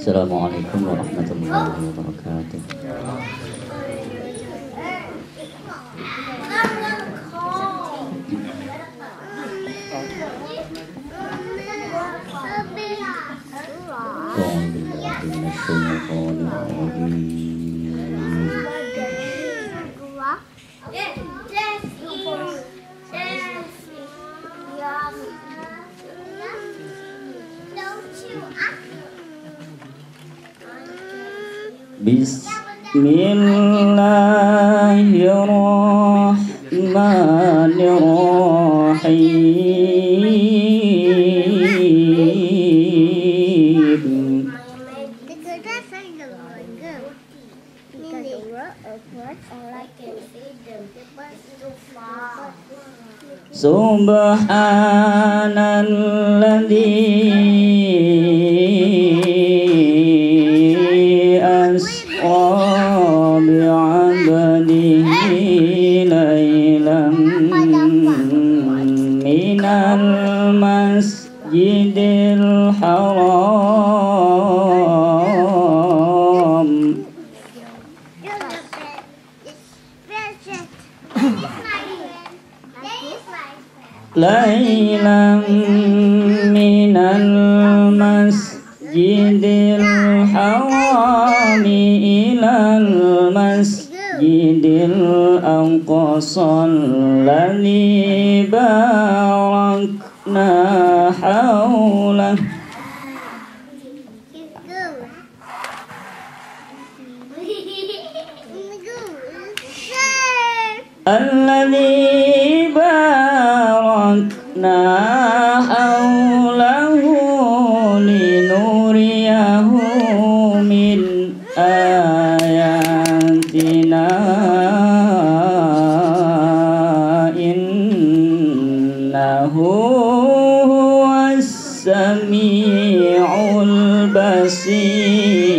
Assalamualaikum warahmatullahi wabarakatuh. Bismillahirrahmanirrahim. Subhanalladzi asra bi'abdihi laylan minal masjidil haram laylan minal masjidil haram ilal masjidil aqsal ladzi barakna hawlah alladzi barakna hawlahu linuriyahu min ayatina innahu huwas sami'ul basir.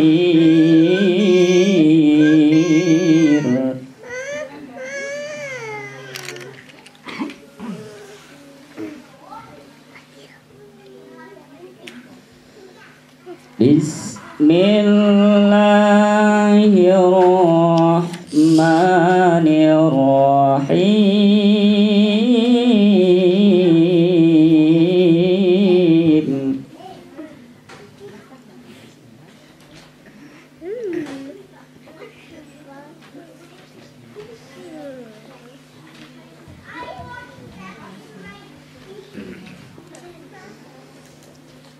Bismillahirrahmanirrahim.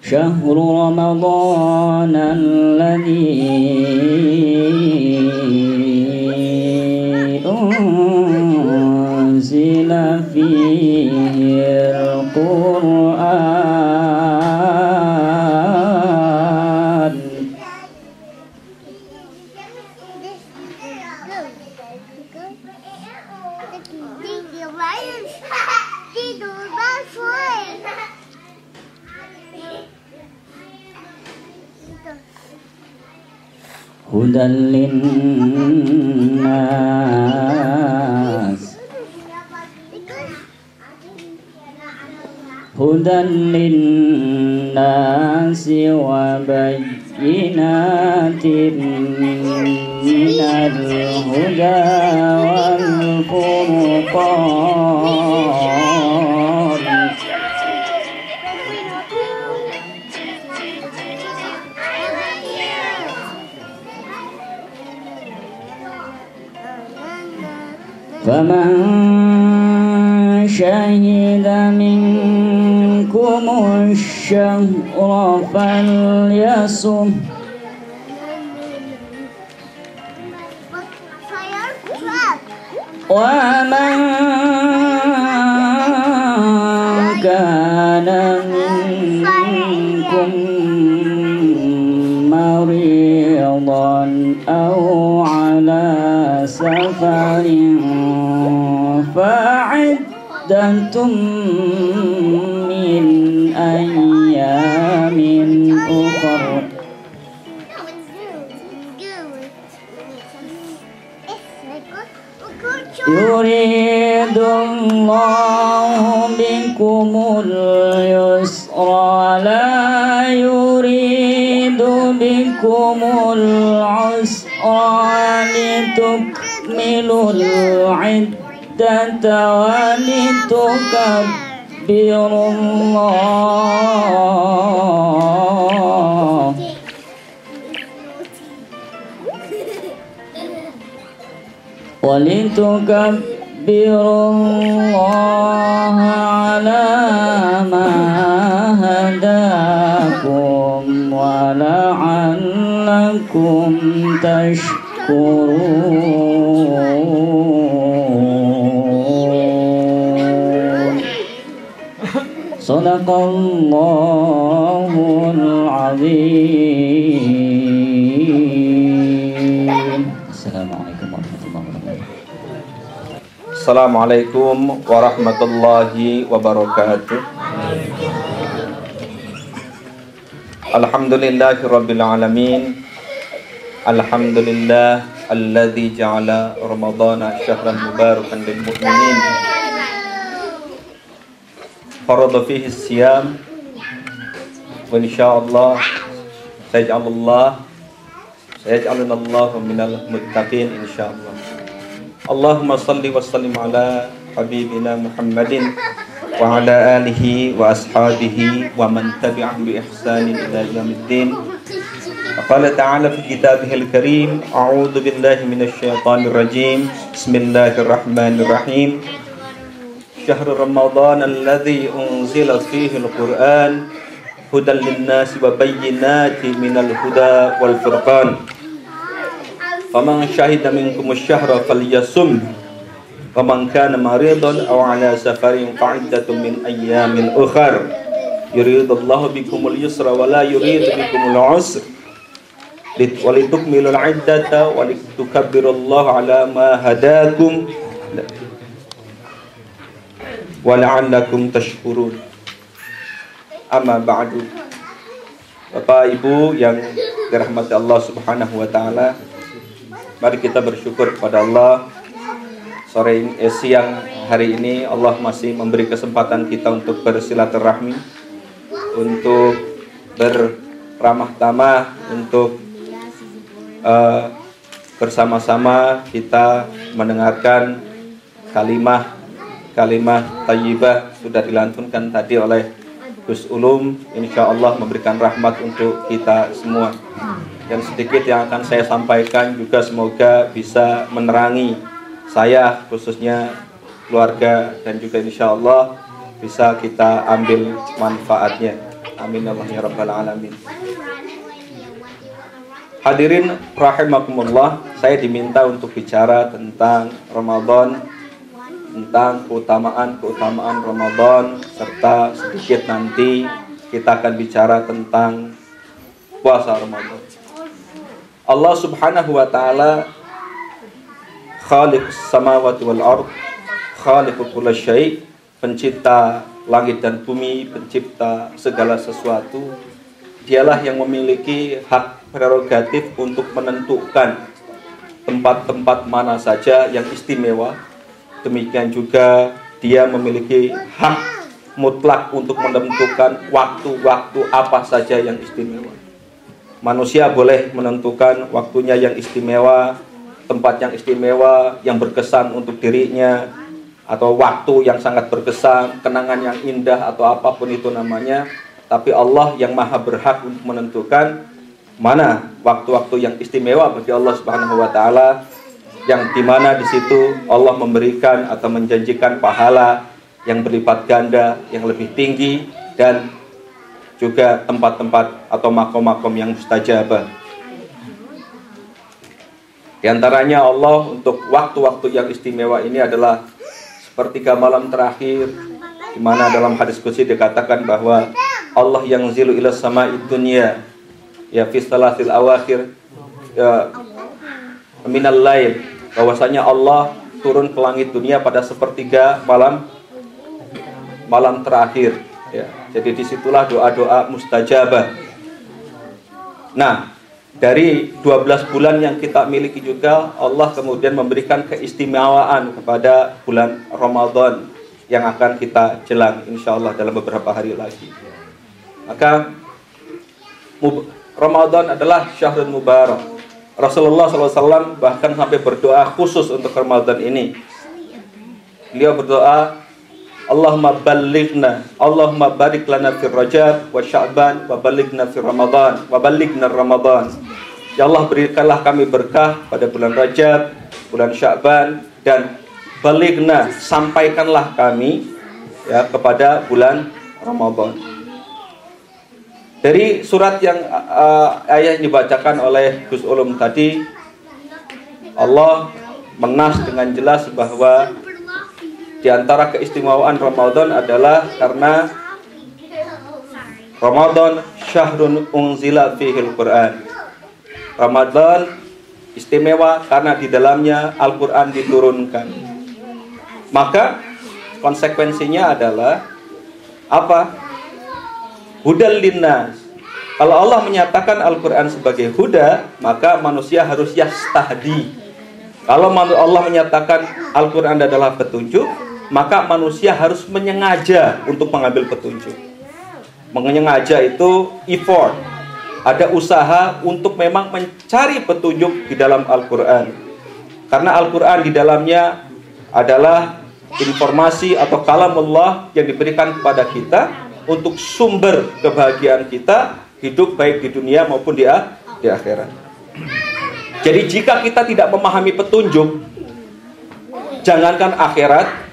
Syahrul Ramadan alladzi unzila fihi al-Qur'an hudan linnas wa bayyinatin minal huda wal furqan. Faman syahida minkumus syahra falyasum wa man kana minkum maridan aw ala safarin fa'iddatun min ayyamin ukhra. Yuridullahu bikumul yusra la yuridu بكم العسر ولتكملوا العدة ولتكبروا الله على ما هداكم ولعلكم تشكرون صدق الله العظيم. Assalamualaikum warahmatullahi wabarakatuh. Assalamualaikum warahmatullahi wabarakatuh. Alhamdulillahi rabbil alamin. Alhamdulillah alladzi ja'ala ramadhana syahran mubarakan lil mu'minin. Farada fihi siyam wa insyaallah sayaj'alunallahu minal muttaqin insyaallah. Allahumma salli wa sallim ala habibina Muhammadin wa ala alihi wa ashabihi wa man tabi'ahum bi ihsanin ila yaumiddin. Qala ta'ala fi kitabihil karim, a'udzu billahi minasy syaithanir rajim. Bismillahirrahmanirrahim. Syahrul Ramadan alladzi unzila fihi al-Qur'an hudan lin-nasi wa bayyinatin minal huda wal furqan. Faman syahida minkum asy-syahra falyasum wa man kana maridan aw ala safarin fa'iddatun min ayyamin ukhar yuridullahu bikumul yusra wa la yuridu bikumul usra wa litukmilul 'iddata wa litukabbirullaha ala ma hadakum wa la'allakum tashkurun. Amma ba'du. Bapak Ibu yang dirahmati Allah Subhanahu wa taala, mari kita bersyukur kepada Allah. Siang hari ini Allah masih memberi kesempatan kita untuk bersilaturahmi, untuk beramah tamah, untuk bersama-sama kita mendengarkan kalimat thayyibah sudah dilantunkan tadi oleh Gus Ulum. Insya Allah memberikan rahmat untuk kita semua. Dan sedikit yang akan saya sampaikan juga semoga bisa menerangi saya, khususnya keluarga, dan juga insya Allah bisa kita ambil manfaatnya. Amin ya rabbal alamin. Hadirin rahimakumullah, saya diminta untuk bicara tentang Ramadan, tentang keutamaan Ramadan, serta sedikit nanti kita akan bicara tentang puasa Ramadan. Allah Subhanahu wa taala khaliqus samawati wal ard, khaliqu kulli syai', pencipta langit dan bumi, pencipta segala sesuatu. Dialah yang memiliki hak prerogatif untuk menentukan tempat-tempat mana saja yang istimewa. Demikian juga dia memiliki hak mutlak untuk menentukan waktu-waktu apa saja yang istimewa. Manusia boleh menentukan waktunya yang istimewa, tempat yang istimewa, yang berkesan untuk dirinya, atau waktu yang sangat berkesan, kenangan yang indah, atau apapun itu namanya. Tapi Allah yang maha berhak untuk menentukan mana waktu-waktu yang istimewa bagi Allah Subhanahu wa taala, yang dimana di situ Allah memberikan atau menjanjikan pahala yang berlipat ganda, yang lebih tinggi, dan juga tempat-tempat atau makom-makom yang mustajabah. Di antaranya Allah untuk waktu-waktu yang istimewa ini adalah sepertiga malam terakhir, di mana dalam hadis qudsi dikatakan bahwa Allah yang zilu ila sama'id dunya ya fi salasil awakhir minal lail, bahwasanya Allah turun ke langit dunia pada sepertiga malam terakhir ya. Jadi disitulah doa-doa mustajabah. Nah, dari 12 bulan yang kita miliki juga Allah kemudian memberikan keistimewaan kepada bulan Ramadan yang akan kita jelang insyaallah dalam beberapa hari lagi. Maka Ramadan adalah syahrul mubarak. Rasulullah SAW bahkan sampai berdoa khusus untuk Ramadan ini. Beliau berdoa, Allahumma ballighna, Allahumma barik lana fi Rajab wa Sya'ban wa ballighna fi Ramadan wa ballighna Ramadan. Ya Allah, berikanlah kami berkah pada bulan Rajab, bulan Sya'ban, dan balighna, sampaikanlah kami ya kepada bulan Ramadan. Dari surat yang ayat dibacakan oleh Gus Ulum tadi, Allah menas dengan jelas bahwa di antara keistimewaan Ramadan adalah karena Ramadan syahrun unzila fihil Quran. Ramadan istimewa karena di dalamnya Al-Quran diturunkan. Maka konsekuensinya adalah apa? Hudal linnas. Kalau Allah menyatakan Al-Quran sebagai huda, maka manusia harus yastahdi. Kalau Allah menyatakan Al-Quran adalah petunjuk, maka manusia harus menyengaja untuk mengambil petunjuk. Menyengaja itu effort. Ada usaha untuk memang mencari petunjuk di dalam Al-Quran. Karena Al-Quran di dalamnya adalah informasi atau kalamullah yang diberikan kepada kita untuk sumber kebahagiaan kita, hidup baik di dunia maupun di akhirat. Jadi jika kita tidak memahami petunjuk, jangankan akhirat,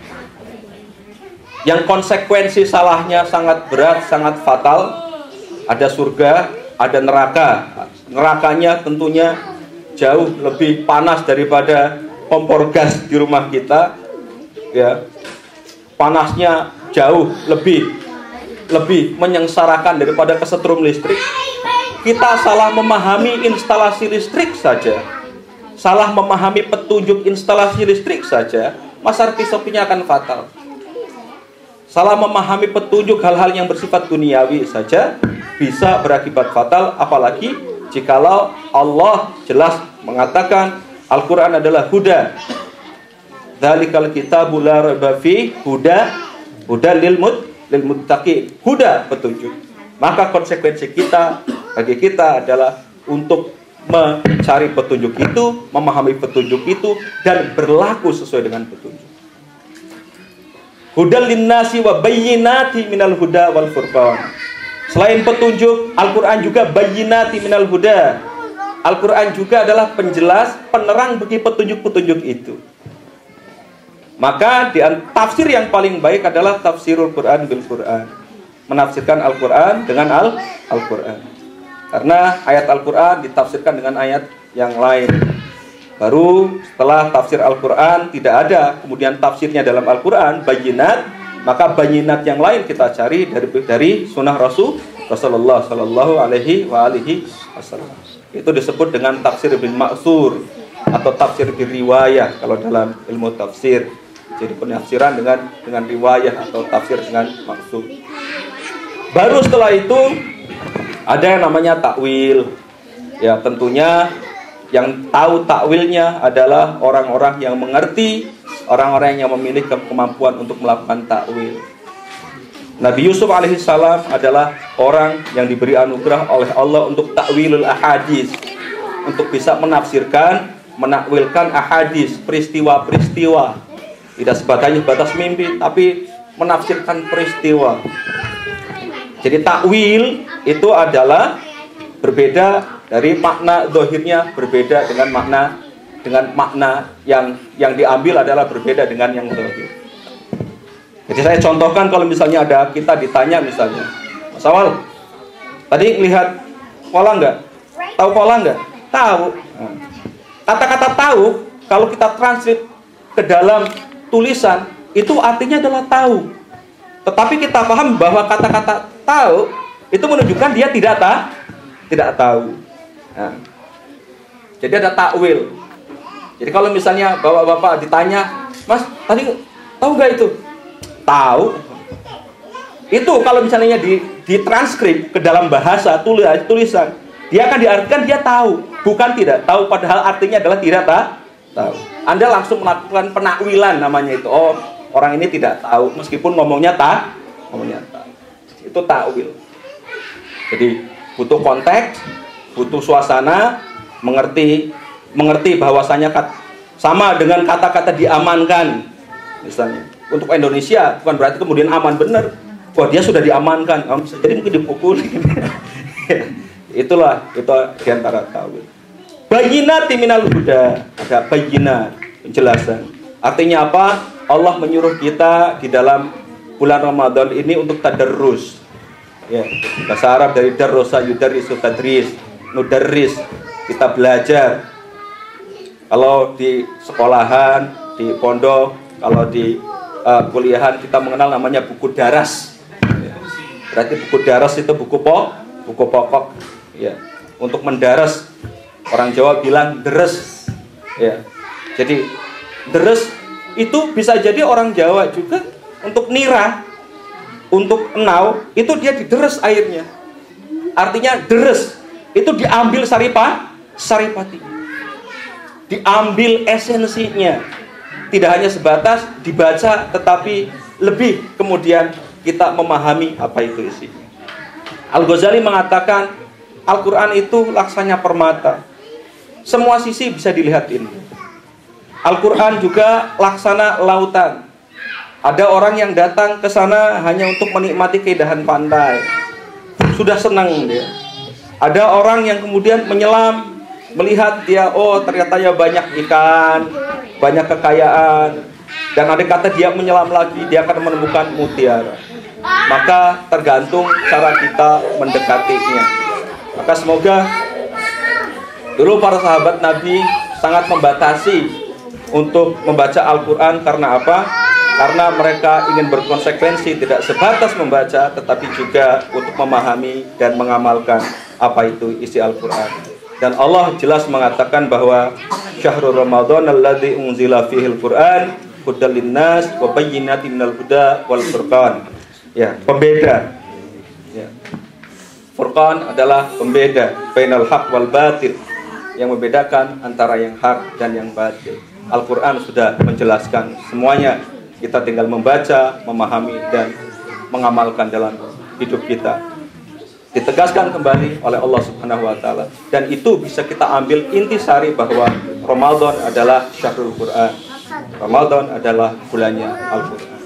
yang konsekuensi salahnya sangat berat, sangat fatal. Ada surga, ada neraka. Nerakanya tentunya jauh lebih panas daripada kompor gas di rumah kita. Ya, panasnya jauh lebih menyengsarakan daripada kesetrum listrik. Kita salah memahami instalasi listrik saja, salah memahami petunjuk instalasi listrik saja, masa risikonya akan fatal. Salah memahami petunjuk hal-hal yang bersifat duniawi saja bisa berakibat fatal, apalagi jikalau Allah jelas mengatakan Al-Quran adalah huda. Dzalikal kitabu la raiba fihi huda lil muttaqin. Huda, petunjuk. Maka konsekuensi bagi kita adalah untuk mencari petunjuk itu, memahami petunjuk itu, dan berlaku sesuai dengan petunjuk. Hudal linnasi wa bayyinati minal huda wal furqan. Selain petunjuk, Al-Quran juga bayyinati minal huda. Al-Quran juga adalah penjelas, penerang bagi petunjuk-petunjuk itu. Maka tafsir yang paling baik adalah tafsirul Quran bil Quran. Menafsirkan Al-Quran dengan Al-Quran. Karena ayat Al-Quran ditafsirkan dengan ayat yang lain. Baru setelah tafsir Al-Quran tidak ada kemudian tafsirnya dalam Al-Quran bayyinat, maka bayyinat yang lain kita cari dari sunnah Rasulullah Sallallahu Alaihi Wasallam. Itu disebut dengan tafsir bil ma'sur atau tafsir bil riwayah kalau dalam ilmu tafsir. Jadi penafsiran dengan riwayah atau tafsir dengan maksud. Baru setelah itu ada yang namanya takwil. Ya, tentunya yang tahu takwilnya adalah orang-orang yang mengerti, orang-orang yang memiliki kemampuan untuk melakukan takwil. Nabi Yusuf alaihissalam adalah orang yang diberi anugerah oleh Allah untuk takwilul ahadis, untuk bisa menafsirkan, menakwilkan ahadis, peristiwa-peristiwa. Tidak sebatas mimpi, tapi menafsirkan peristiwa. Jadi takwil itu adalah berbeda dari makna zahirnya, berbeda dengan makna yang diambil adalah berbeda dengan yang zahir. Jadi saya contohkan kalau misalnya ada kita ditanya misalnya, Mas Awal, tadi lihat pola enggak? Tahu pola enggak? Tahu. Kata-kata tahu kalau kita translate ke dalam tulisan itu artinya adalah tahu. Tetapi kita paham bahwa kata-kata tahu itu menunjukkan dia tidak tahu. Nah, jadi ada takwil. Jadi kalau misalnya bapak-bapak ditanya, Mas, tadi tahu nggak itu? Tahu. Itu kalau misalnya ditranskrip ke dalam bahasa tulisan, dia akan diartikan dia tahu, bukan tidak tahu. Padahal artinya adalah tidak tahu. Anda langsung melakukan penakwilan namanya itu. Oh, orang ini tidak tahu meskipun ngomongnya tahu. Itu takwil. Jadi butuh konteks, butuh suasana, mengerti bahwasanya sama dengan kata-kata diamankan. Misalnya untuk Indonesia bukan berarti kemudian aman benar. Wah, dia sudah diamankan, jadi mungkin dipukulin. Itulah itu diantara tawil. Bayyinati minal huda, ada bayyinat, penjelasan. Artinya apa? Allah menyuruh kita di dalam bulan Ramadan ini untuk tadarrus. Ya, bahasa Arab dari darrosa yudarrisu tadris, nudarris, kita belajar. Kalau di sekolahan, di pondok, kalau di kuliahan kita mengenal namanya buku daras. Berarti buku daras itu buku pokok, ya. Untuk mendaras, orang Jawa bilang deres, ya. Jadi deres itu bisa jadi orang Jawa juga untuk nira, untuk enau itu dia dideres airnya. Artinya deres itu diambil saripati, diambil esensinya. Tidak hanya sebatas dibaca, tetapi lebih kemudian kita memahami apa itu isinya. Al-Ghazali mengatakan Al-Quran itu laksanya permata, semua sisi bisa dilihat ini. Al-Quran juga laksana lautan. Ada orang yang datang ke sana hanya untuk menikmati keindahan pantai, sudah senang dia. Ada orang yang kemudian menyelam, melihat dia, oh ternyata ya banyak ikan, banyak kekayaan. Dan ada kata dia menyelam lagi, dia akan menemukan mutiara. Maka tergantung cara kita mendekatinya. Maka semoga dulu para sahabat Nabi sangat membatasi untuk membaca Al-Quran. Karena apa? Karena mereka ingin berkonsekuensi, tidak sebatas membaca, tetapi juga untuk memahami dan mengamalkan apa itu isi Al-Quran. Dan Allah jelas mengatakan bahwa Syahrul Ramadan alladzi unzila fihil Quran hudal linnas wa bayyinatin minal huda wal furqan. Ya, pembeda. Ya. Furqan adalah pembeda bainal haq wal batil, yang membedakan antara yang hak dan yang batil. Al-Quran sudah menjelaskan semuanya. Kita tinggal membaca, memahami dan mengamalkan dalam hidup kita. Ditegaskan kembali oleh Allah Subhanahu wa taala, dan itu bisa kita ambil intisari bahwa Ramadan adalah Syahrul Quran. Ramadan adalah bulannya Al-Quran.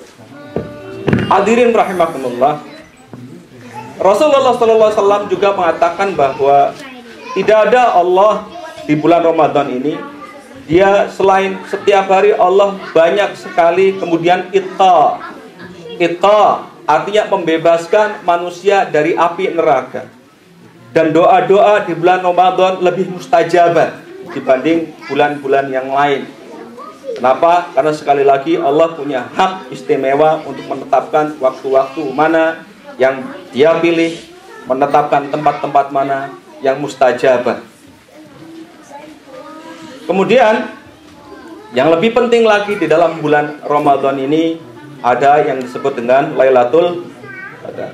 Hadirin rahimakumullah, Rasulullah SAW juga mengatakan bahwa tidak ada Allah di bulan Ramadan ini, dia selain setiap hari Allah banyak sekali kemudian itqa artinya membebaskan manusia dari api neraka. Dan doa-doa di bulan Ramadan lebih mustajabah dibanding bulan-bulan yang lain. Kenapa? Karena sekali lagi Allah punya hak istimewa untuk menetapkan waktu-waktu mana yang dia pilih, menetapkan tempat-tempat mana yang mustajabah. Kemudian yang lebih penting lagi di dalam bulan Ramadan ini ada yang disebut dengan Lailatul Qadar.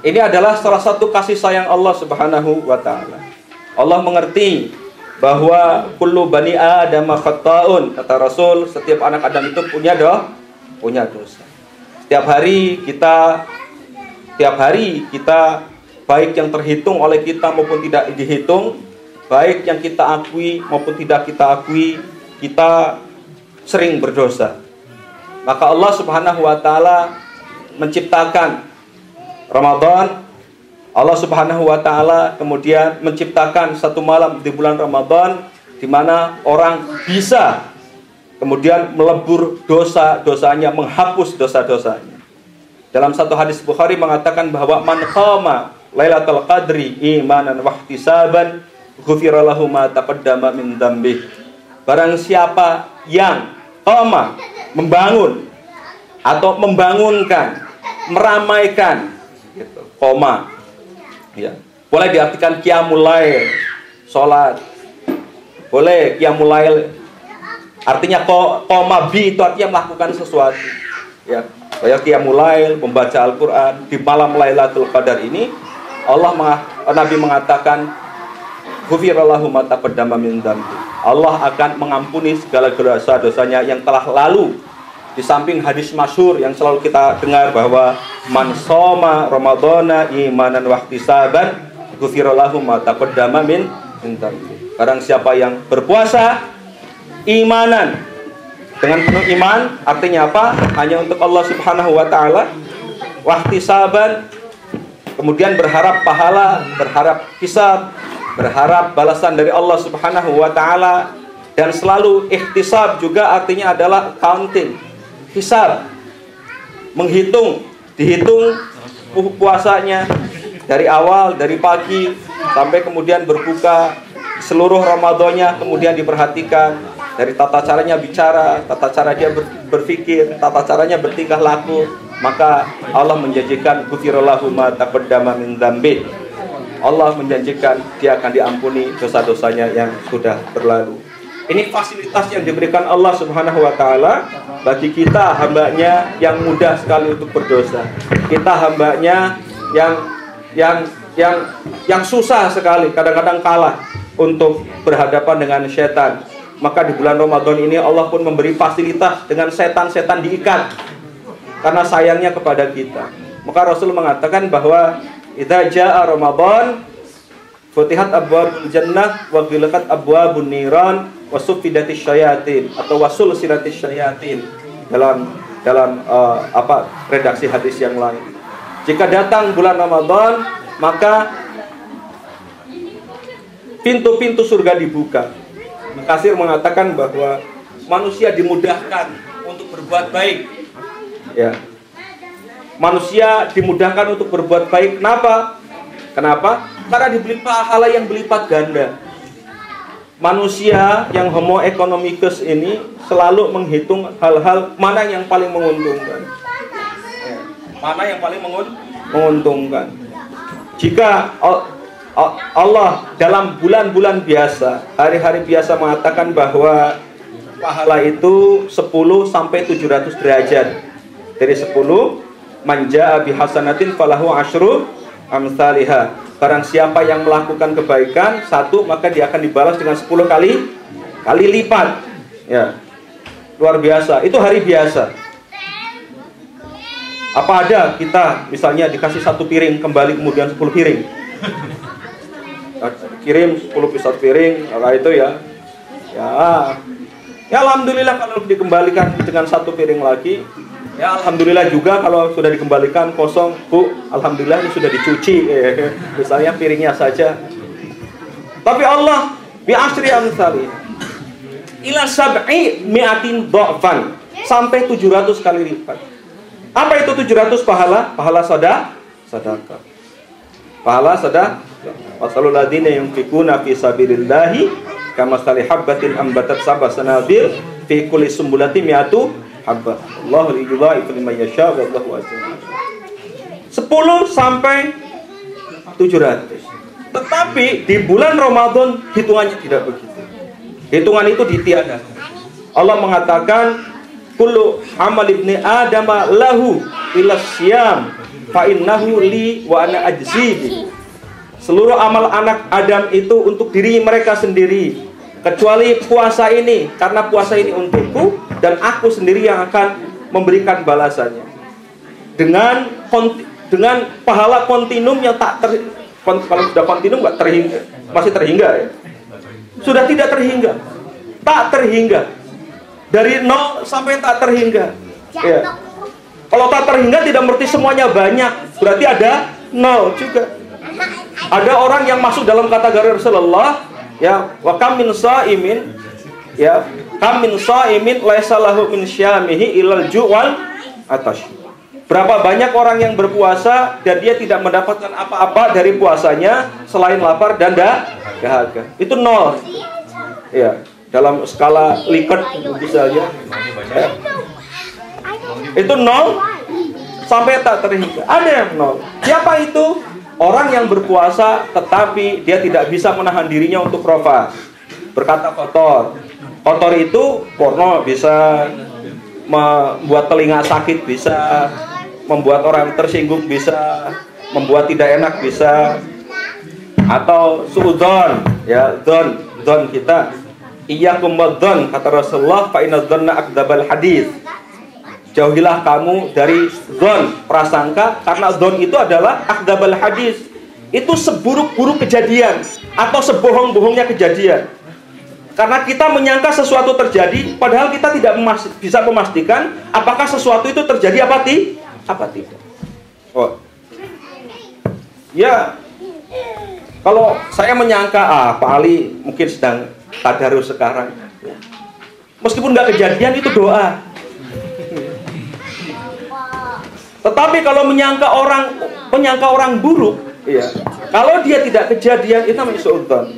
Ini adalah salah satu kasih sayang Allah Subhanahu wa taala. Allah mengerti bahwa kullu bani Adam khata'un, kata Rasul, setiap anak Adam itu punya dosa. Setiap hari kita baik yang terhitung oleh kita maupun tidak dihitung, baik yang kita akui maupun tidak kita akui, kita sering berdosa. Maka Allah Subhanahu wa taala menciptakan Ramadan. Allah Subhanahu wa taala kemudian menciptakan satu malam di bulan Ramadan di mana orang bisa kemudian melebur dosa-dosanya, menghapus dosa-dosanya. Dalam satu hadis Bukhari mengatakan bahwa man qama Lailatul Qadri imanan wa ihtisaban ghufira lahu ma taqaddama min dzambih. Barang siapa yang qama, membangun atau membangunkan, meramaikan gitu, qama. Ya. Boleh diartikan qiyamul lail, salat. Boleh qiyamul lail artinya qoma bi, itu artinya melakukan sesuatu. Ya. Kayak qiyamul lail, membaca Al-Qur'an di malam Lailatul Qadar ini, Nabi mengatakan ghufirallahu ma taqaddama min dzambi. Allah akan mengampuni segala dosa-dosanya yang telah lalu. Di samping hadis masyhur yang selalu kita dengar bahwa man shoma ramadhana imanan wa ihtisaban ghufira lahu ma taqaddama min dhanbi. Barang siapa yang berpuasa imanan, dengan penuh iman, artinya apa? Hanya untuk Allah Subhanahu wa taala, wahtisaban, kemudian berharap pahala, berharap hisab, berharap balasan dari Allah Subhanahu wa taala, dan selalu ihtisab juga artinya adalah counting, hisab, menghitung, dihitung puasanya dari awal, dari pagi sampai kemudian berbuka, seluruh Ramadannya kemudian diperhatikan dari tata caranya bicara, tata cara dia berpikir, tata caranya bertingkah laku, maka Allah menjanjikan ghufira lahu ma taqaddama min dzambi. Allah menjanjikan dia akan diampuni dosa-dosanya yang sudah berlalu. Ini fasilitas yang diberikan Allah Subhanahu wa taala bagi kita hambanya yang mudah sekali untuk berdosa. Kita hambanya yang susah sekali, kadang-kadang kalah untuk berhadapan dengan setan. Maka di bulan Ramadan ini Allah pun memberi fasilitas dengan setan-setan diikat karena sayangnya kepada kita. Maka Rasul mengatakan bahwa idza jaa Ramadan futihat abwabul jannah wa ghilqat abwabun niran wa suffidatis syayatin atau wasul siratis syayatin dalam redaksi hadis yang lain. Jika datang bulan Ramadan, maka pintu-pintu surga dibuka. Kasir mengatakan bahwa manusia dimudahkan untuk berbuat baik. Ya. Manusia dimudahkan untuk berbuat baik. Kenapa? Karena diberi pahala yang berlipat ganda. Manusia yang homo economicus ini selalu menghitung hal-hal mana yang paling menguntungkan. Mana yang paling menguntungkan. Jika Allah dalam bulan-bulan biasa, hari-hari biasa mengatakan bahwa pahala itu 10 sampai 700 derajat. Dari 10, man jaa bihasanatin falahu asyru amsalihha. Barang siapa yang melakukan kebaikan 1, maka dia akan dibalas dengan 10 kali lipat. Ya. Luar biasa. Itu hari biasa. Apa ada kita misalnya dikasih 1 piring kembali kemudian 10 piring? Kirim 10 pisau piring, apa itu ya? Ya alhamdulillah kalau dikembalikan dengan 1 piring lagi. Ya alhamdulillah juga kalau sudah dikembalikan kosong, Bu, alhamdulillah ini sudah dicuci, misalnya piringnya saja. Tapi Allah bi asri amsali ila sab'i mi'atin dha'fan, sampai 700 kali lipat. Apa itu 700 pahala? Pahala sedekah. Pahala sedekah. Wasalul ladzina yunfikuna fi sabilillahi kamathali habbatin ambatat sab'a sanabil fi kulli sumbulatin mi'atu habbah. Allahu yudha'ifu liman yasha' wallahu wasi'un. 10 sampai 700. Tetapi di bulan Ramadan hitungannya tidak begitu. Hitungan itu ditiadakan. Allah mengatakan kullu amal ibni adama lahu illa syiyam fa innahu li wa ana ajzi. Seluruh amal anak Adam itu untuk diri mereka sendiri, kecuali puasa ini, karena puasa ini untukku dan aku sendiri yang akan memberikan balasannya. Dengan pahala kontinum yang kalau sudah kontinum nggak terhingga, masih terhingga ya? Sudah tidak terhingga, tak terhingga, dari 0 sampai tak terhingga. Ya. Kalau tak terhingga tidak berarti semuanya banyak, berarti ada 0 juga. Ada orang yang masuk dalam kategori Rasulullah, ya, wa kam min shaimin, ya, kam min shaimin laisa lahu min syamihi ilal ju'wal atash. Berapa banyak orang yang berpuasa dan dia tidak mendapatkan apa-apa dari puasanya selain lapar dan dahaga. Itu 0. Ya, dalam skala Likert misalnya. Ya. Itu 0 sampai tak terhingga. Ada yang 0. Siapa itu? Orang yang berpuasa tetapi dia tidak bisa menahan dirinya untuk rofa, berkata kotor. Kotor itu porno bisa, membuat telinga sakit bisa, membuat orang tersinggung bisa, membuat tidak enak bisa, atau suudzon, ya, dzon kita. Iyyakum wadzon, kata Rasulullah, fa inadz dzanna akdzabal hadits. Jauhilah kamu dari dzon, prasangka, karena dzon itu adalah akdzabal hadis, itu seburuk-buruk kejadian atau sebohong-bohongnya kejadian. Karena kita menyangka sesuatu terjadi, padahal kita tidak bisa memastikan apakah sesuatu itu terjadi apa tidak. Oh. Ya, kalau saya menyangka, Pak Ali mungkin sedang tadarus sekarang. Meskipun nggak kejadian, itu doa. Tetapi kalau menyangka orang buruk, ya, kalau dia tidak kejadian, itu namanya suudzon.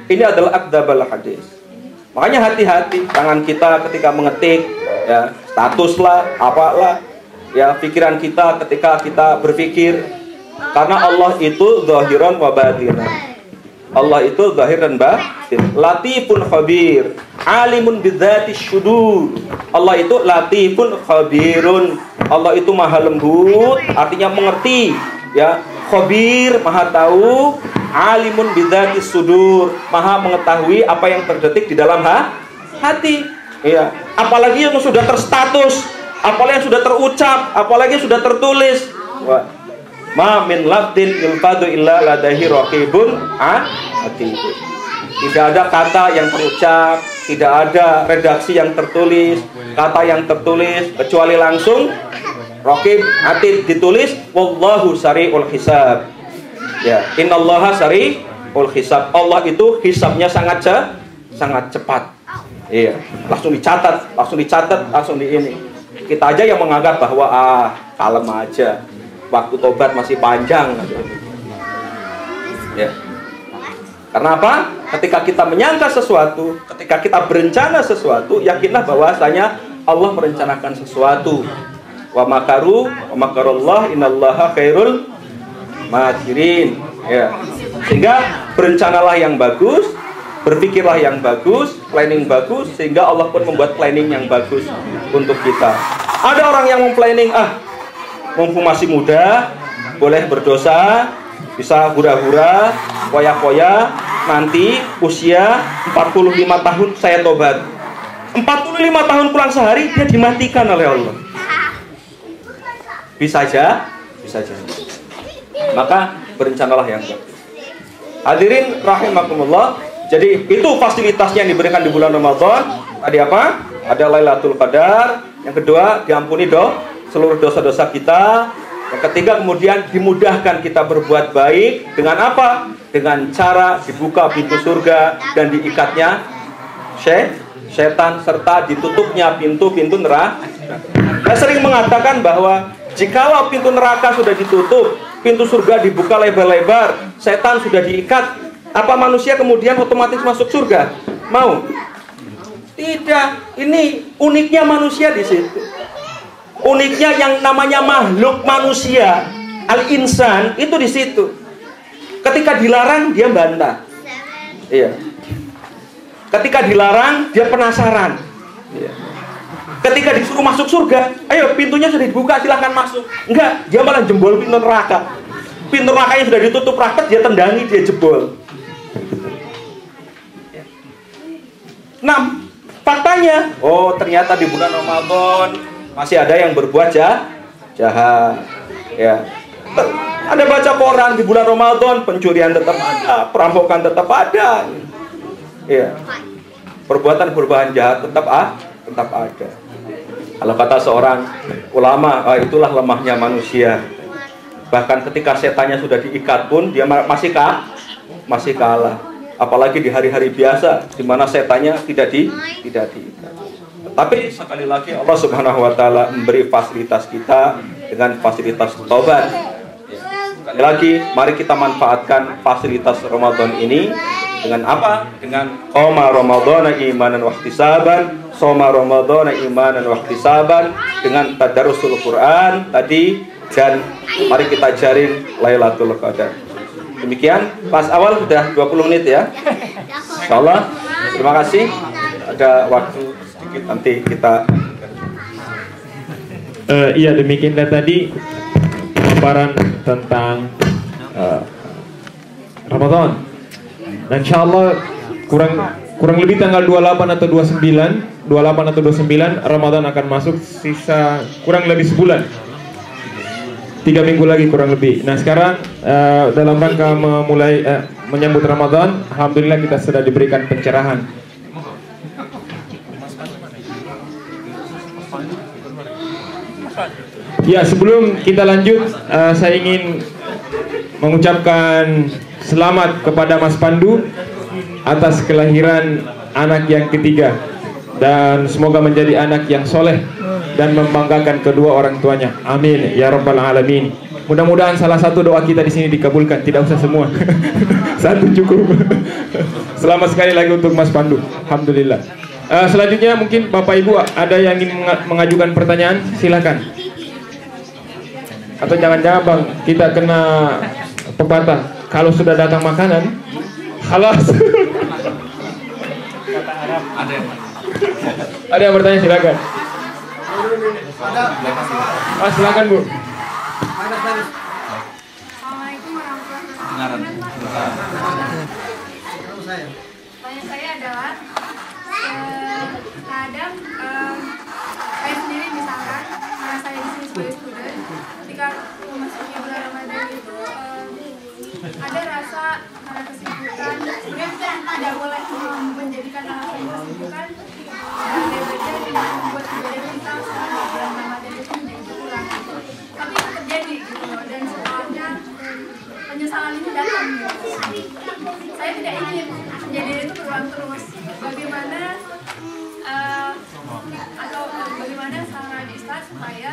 Ini adalah akdzabal hadis. Makanya hati-hati tangan kita ketika mengetik, ya, status lah, apalah, ya, pikiran kita ketika kita berpikir. Karena Allah itu zahiran wa batinan. Allah itu zahir dan batin. Latifun khabir, alimun bidzati syudur. Allah itu latifun khabirun. Allah itu maha lembut, artinya mengerti, ya. Khabir, maha tahu. Alimun bidzati sudur, maha mengetahui apa yang terdetik di dalam hati. Ya. Apalagi yang sudah terstatus, apalagi yang sudah terucap, apalagi yang sudah tertulis. Wah. Ma min lafdin yulfadu illa ladahi raqibun atid. Tidak ada kata yang terucap, tidak ada redaksi yang tertulis, kata yang tertulis kecuali langsung raqib atid ditulis, wallahu sari'ul hisab. Ya, innallaha sari'ul hisab. Allah itu hisabnya sangat cepat. Iya, langsung dicatat, langsung di ini. Kita aja yang menganggap bahwa kalem aja. Waktu tobat masih panjang. Ya. Karena apa? Ketika kita menyangka sesuatu, ketika kita berencana sesuatu, yakinlah bahwasanya Allah merencanakan sesuatu. Wa makaru wa makarullah innallaha khairul makirin. Ya. Sehingga berencanalah yang bagus, berpikirlah yang bagus, planning bagus, sehingga Allah pun membuat planning yang bagus untuk kita. Ada orang yang memplanning, mumpung masih muda, boleh berdosa, bisa hura-hura, foya-foya, nanti usia 45 tahun saya tobat. 45 tahun pulang sehari, dia dimatikan oleh Allah. Bisa aja. Maka berencanalah yang bagus. Hadirin rahimakumullah. Jadi itu fasilitasnya yang diberikan di bulan Ramadan. Tadi apa? Ada Lailatul Qadar. Yang kedua, diampuni seluruh dosa-dosa kita. Yang ketiga, kemudian dimudahkan kita berbuat baik. Dengan apa? Dengan cara dibuka pintu surga dan diikatnya setan serta ditutupnya pintu-pintu neraka. Saya sering mengatakan bahwa jikalau pintu neraka sudah ditutup, pintu surga dibuka lebar-lebar, setan sudah diikat, apa manusia kemudian otomatis masuk surga? Mau? Tidak. Ini uniknya manusia di situ. Uniknya yang namanya makhluk manusia, al-insan, itu di situ. Ketika dilarang dia bantah. Iya. Ketika dilarang dia penasaran. Iya. Ketika disuruh masuk surga, ayo pintunya sudah dibuka, silahkan masuk. Enggak, dia malah jebol pintu neraka. Pintu nerakanya sudah ditutup rapat, dia tendangi, dia jebol. Nah, faktanya, ternyata di bulan Ramadan masih ada yang berbuat jahat. Ya. Ada baca koran di bulan Ramadan, pencurian tetap ada, perampokan tetap ada. Ya. Perbuatan jahat tetap ada. Kalau kata seorang ulama, itulah lemahnya manusia. Bahkan ketika setannya sudah diikat pun dia masih kalah. Apalagi di hari-hari biasa di mana setannya tidak diikat. Tapi sekali lagi Allah Subhanahu wa taala memberi fasilitas kita dengan fasilitas taubat. Sekali lagi, mari kita manfaatkan fasilitas Ramadan ini dengan apa? Dengan qoma Ramadhana imanan wa ihtisaban, shoma Ramadhana imanan wa ihtisaban, dengan tadarrusul Quran tadi, dan mari kita jaring Lailatul Qadar. Demikian, pas awal sudah 20 menit ya. Insyaallah. Terima kasih. Ada waktu sedikit nanti kita iya, demikianlah tadi paparan tentang Ramadan. Dan insyaallah kurang lebih tanggal 28 atau 29 Ramadan akan masuk, sisa kurang lebih sebulan. 3 minggu lagi kurang lebih. Nah sekarang dalam rangka memulai menyambut Ramadan, alhamdulillah kita sudah diberikan pencerahan. Ya, sebelum kita lanjut, saya ingin mengucapkan selamat kepada Mas Pandu atas kelahiran anak yang ketiga, dan semoga menjadi anak yang soleh dan membanggakan kedua orang tuanya. Amin ya rabbal alamin. Mudah-mudahan salah satu doa kita di sini dikabulkan, tidak usah semua. Satu cukup. Selamat sekali lagi untuk Mas Pandu. Alhamdulillah. Selanjutnya mungkin Bapak Ibu ada yang ingin mengajukan pertanyaan, silakan. Atau jangan-jangan Bang, kita kena pepatah, kalau sudah datang makanan, halas. Ada yang bertanya, silakan. Silakan Bu. Assalamualaikum warahmatullahi wabarakatuh. Pertanyaan saya adalah, kadang saya sendiri misalkan, karena saya di sini sebagai student, ketika memasuki bulan Ramadan itu ada rasa karena kesibukan, sebenarnya tidak boleh menjadikan alasan kesibukan yang membuat ibadah kita selama bulan Ramadan itu menjadi kurang. Tapi itu terjadi gitu loh, dan setelahnya penyesalan ini datang gitu. Saya tidak ingin kejadian itu berulang terus. Bagaimana bagaimana saran Ustaz supaya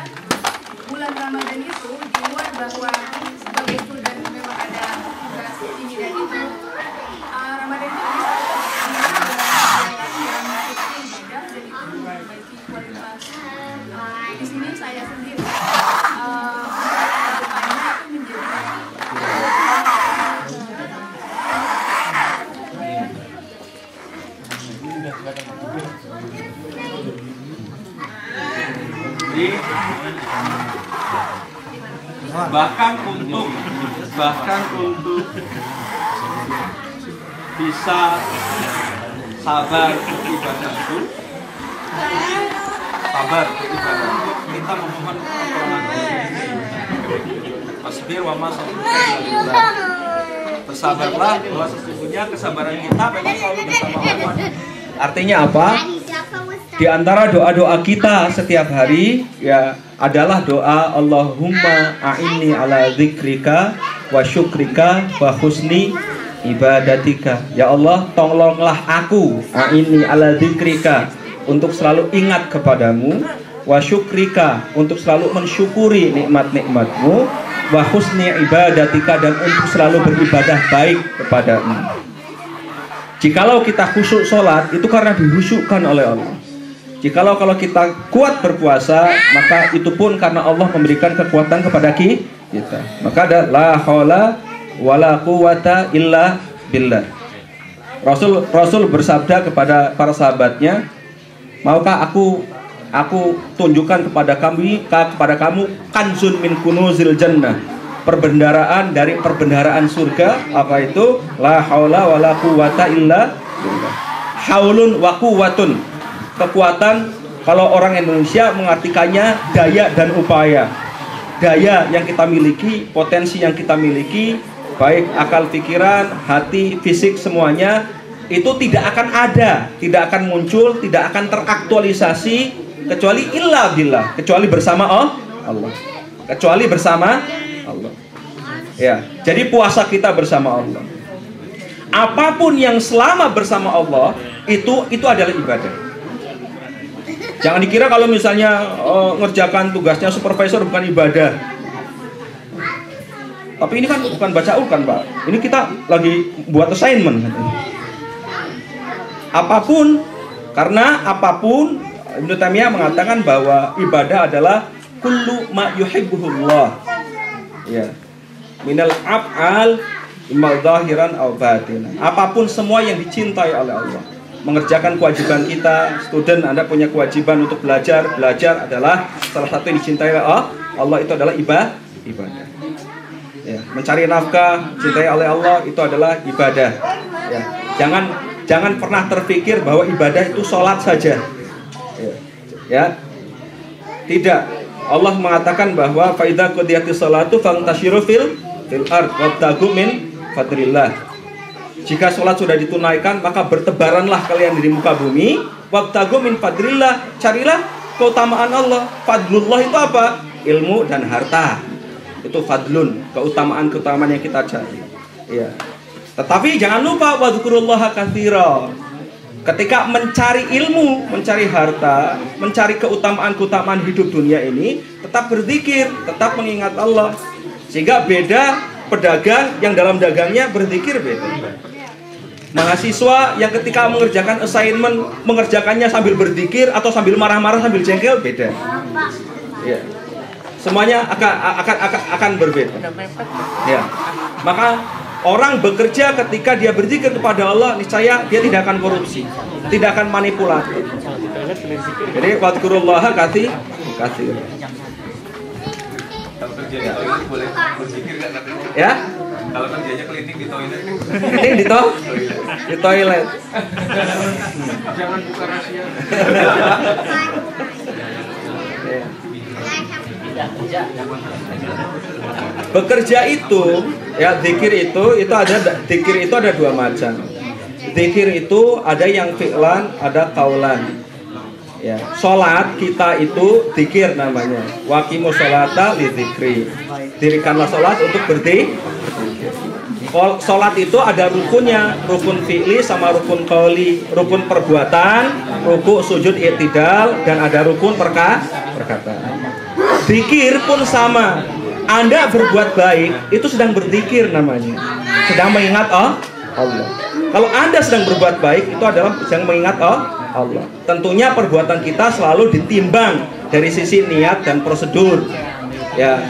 bulan Ramadan itu, di luar bahwa sebagai student memang ada tugas ini dan itu, Ramadan itu bisa kegiatan yang mengikuti ibadah dan itu memperbaiki kualitas. Di sini saya sendiri kedepannya itu menjadi bahkan untuk bisa sabar ibadah itu, kita memohon pertolongan Wasbir wa ma sabruka illa billah. Bersabarlah, bahwa sesungguhnya kesabaran kita memang selalu bersama Allah. Artinya apa? Di antara doa-doa kita setiap hari ya adalah doa Allahumma a'inni ala dzikrika wa syukrika wa husni ibadatika. Ya Allah, tolonglah aku a'inni ala dzikrika, untuk selalu ingat kepadamu, wa syukrika, untuk selalu mensyukuri nikmat-nikmatmu, wa husni ibadatika, dan untuk selalu beribadah baik kepadamu. Jikalau kita khusyuk sholat, itu karena dihusyukkan oleh Allah. Jikalau kita kuat berpuasa, maka itu pun karena Allah memberikan kekuatan kepada kita. Maka ada la haula wala quwata illa billah. Rasul bersabda kepada para sahabatnya, maukah aku tunjukkan kepada kamu kanzun min kunuzil jannah, perbendaharaan dari perbendaharaan surga. Apa itu? La haula wala quwata illa billah. Haulun wa quwwatun, kekuatan, kalau orang Indonesia mengartikannya daya dan upaya. Daya yang kita miliki, potensi yang kita miliki, baik akal pikiran, hati, fisik, semuanya itu tidak akan ada, tidak akan muncul, tidak akan teraktualisasi kecuali illa billah, kecuali bersama Allah. Kecuali bersama Allah. Ya, jadi puasa kita bersama Allah. Apapun yang selama bersama Allah itu adalah ibadah. Jangan dikira kalau misalnya ngerjakan tugasnya supervisor bukan ibadah. Tapi ini kan bukan bacaan kan Pak. Ini kita lagi buat assignment. Apapun, karena apapun, Ibnu Taimiyah mengatakan bahwa ibadah adalah kullu ma yuhibbuhullah. Ya. Minal af'al imma zahiran aw batinan. Apapun semua yang dicintai oleh Allah. Mengerjakan kewajiban kita, student Anda punya kewajiban untuk belajar adalah salah satu yang dicintai Allah, itu adalah ibadah. Ya, mencari nafkah dicintai oleh Allah, itu adalah ibadah. Ya, jangan pernah terpikir bahwa ibadah itu sholat saja. Ya, tidak. Allah mengatakan bahwa fa idza qudiyatis sholatu fantashiru fil ard wabtaghu min fadlillah. Jika sholat sudah ditunaikan, maka bertebaranlah kalian di muka bumi. Wabtaghu min fadlillah, carilah keutamaan Allah. Fadlullah itu apa? Ilmu dan harta. Itu fadlun, keutamaan yang kita cari. Ya. Tetapi jangan lupa wadzukurullaha katsira. Ketika mencari ilmu, mencari harta, mencari keutamaan-keutamaan hidup dunia ini, tetap berzikir, tetap mengingat Allah. Sehingga beda pedagang yang dalam dagangnya berzikir beda. Mahasiswa yang ketika mengerjakan assignment, mengerjakannya sambil berzikir atau sambil marah-marah, sambil jengkel, beda. Ya. Semuanya akan berbeda. Ya. Maka orang bekerja ketika dia berzikir kepada Allah, niscaya dia tidak akan korupsi, tidak akan manipulatif. Jadi wadzukurullaha katsir. Kalau kerja di toilet boleh berzikir nggak? Ya? Kalau kerjanya keliling di toilet. Ini di toilet. Jangan buka rahasia. Bekerja itu, ya zikir itu ada dua macam. Zikir itu ada yang fi'lan, ada qaulan. Ya, salat kita itu zikir namanya. Waqimus sholata li dzikri. Dirikanlah salat untuk berzikir. Salat itu ada rukunnya, rukun fi'li sama rukun qauli, rukun perbuatan, ruku, sujud, i'tidal, dan ada rukun perkataan. Zikir pun sama. Anda berbuat baik, itu sedang berzikir namanya. Sedang mengingat Allah. Kalau Anda sedang berbuat baik, itu adalah sedang mengingat Allah. Tentunya perbuatan kita selalu ditimbang dari sisi niat dan prosedur. Ya.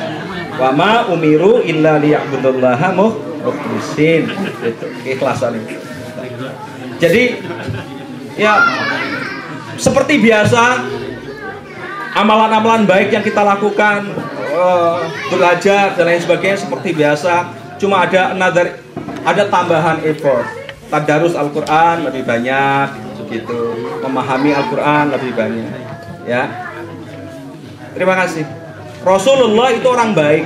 Wa ma umiru illa liya'budullaha mukhlishin. Itu keikhlasan itu. Jadi ya seperti biasa, amalan-amalan baik yang kita lakukan, belajar dan lain sebagainya seperti biasa, cuma ada tambahan effort. Tadarus Al-Qur'an lebih banyak begitu, memahami Al-Qur'an lebih banyak, ya. Terima kasih. Rasulullah itu orang baik.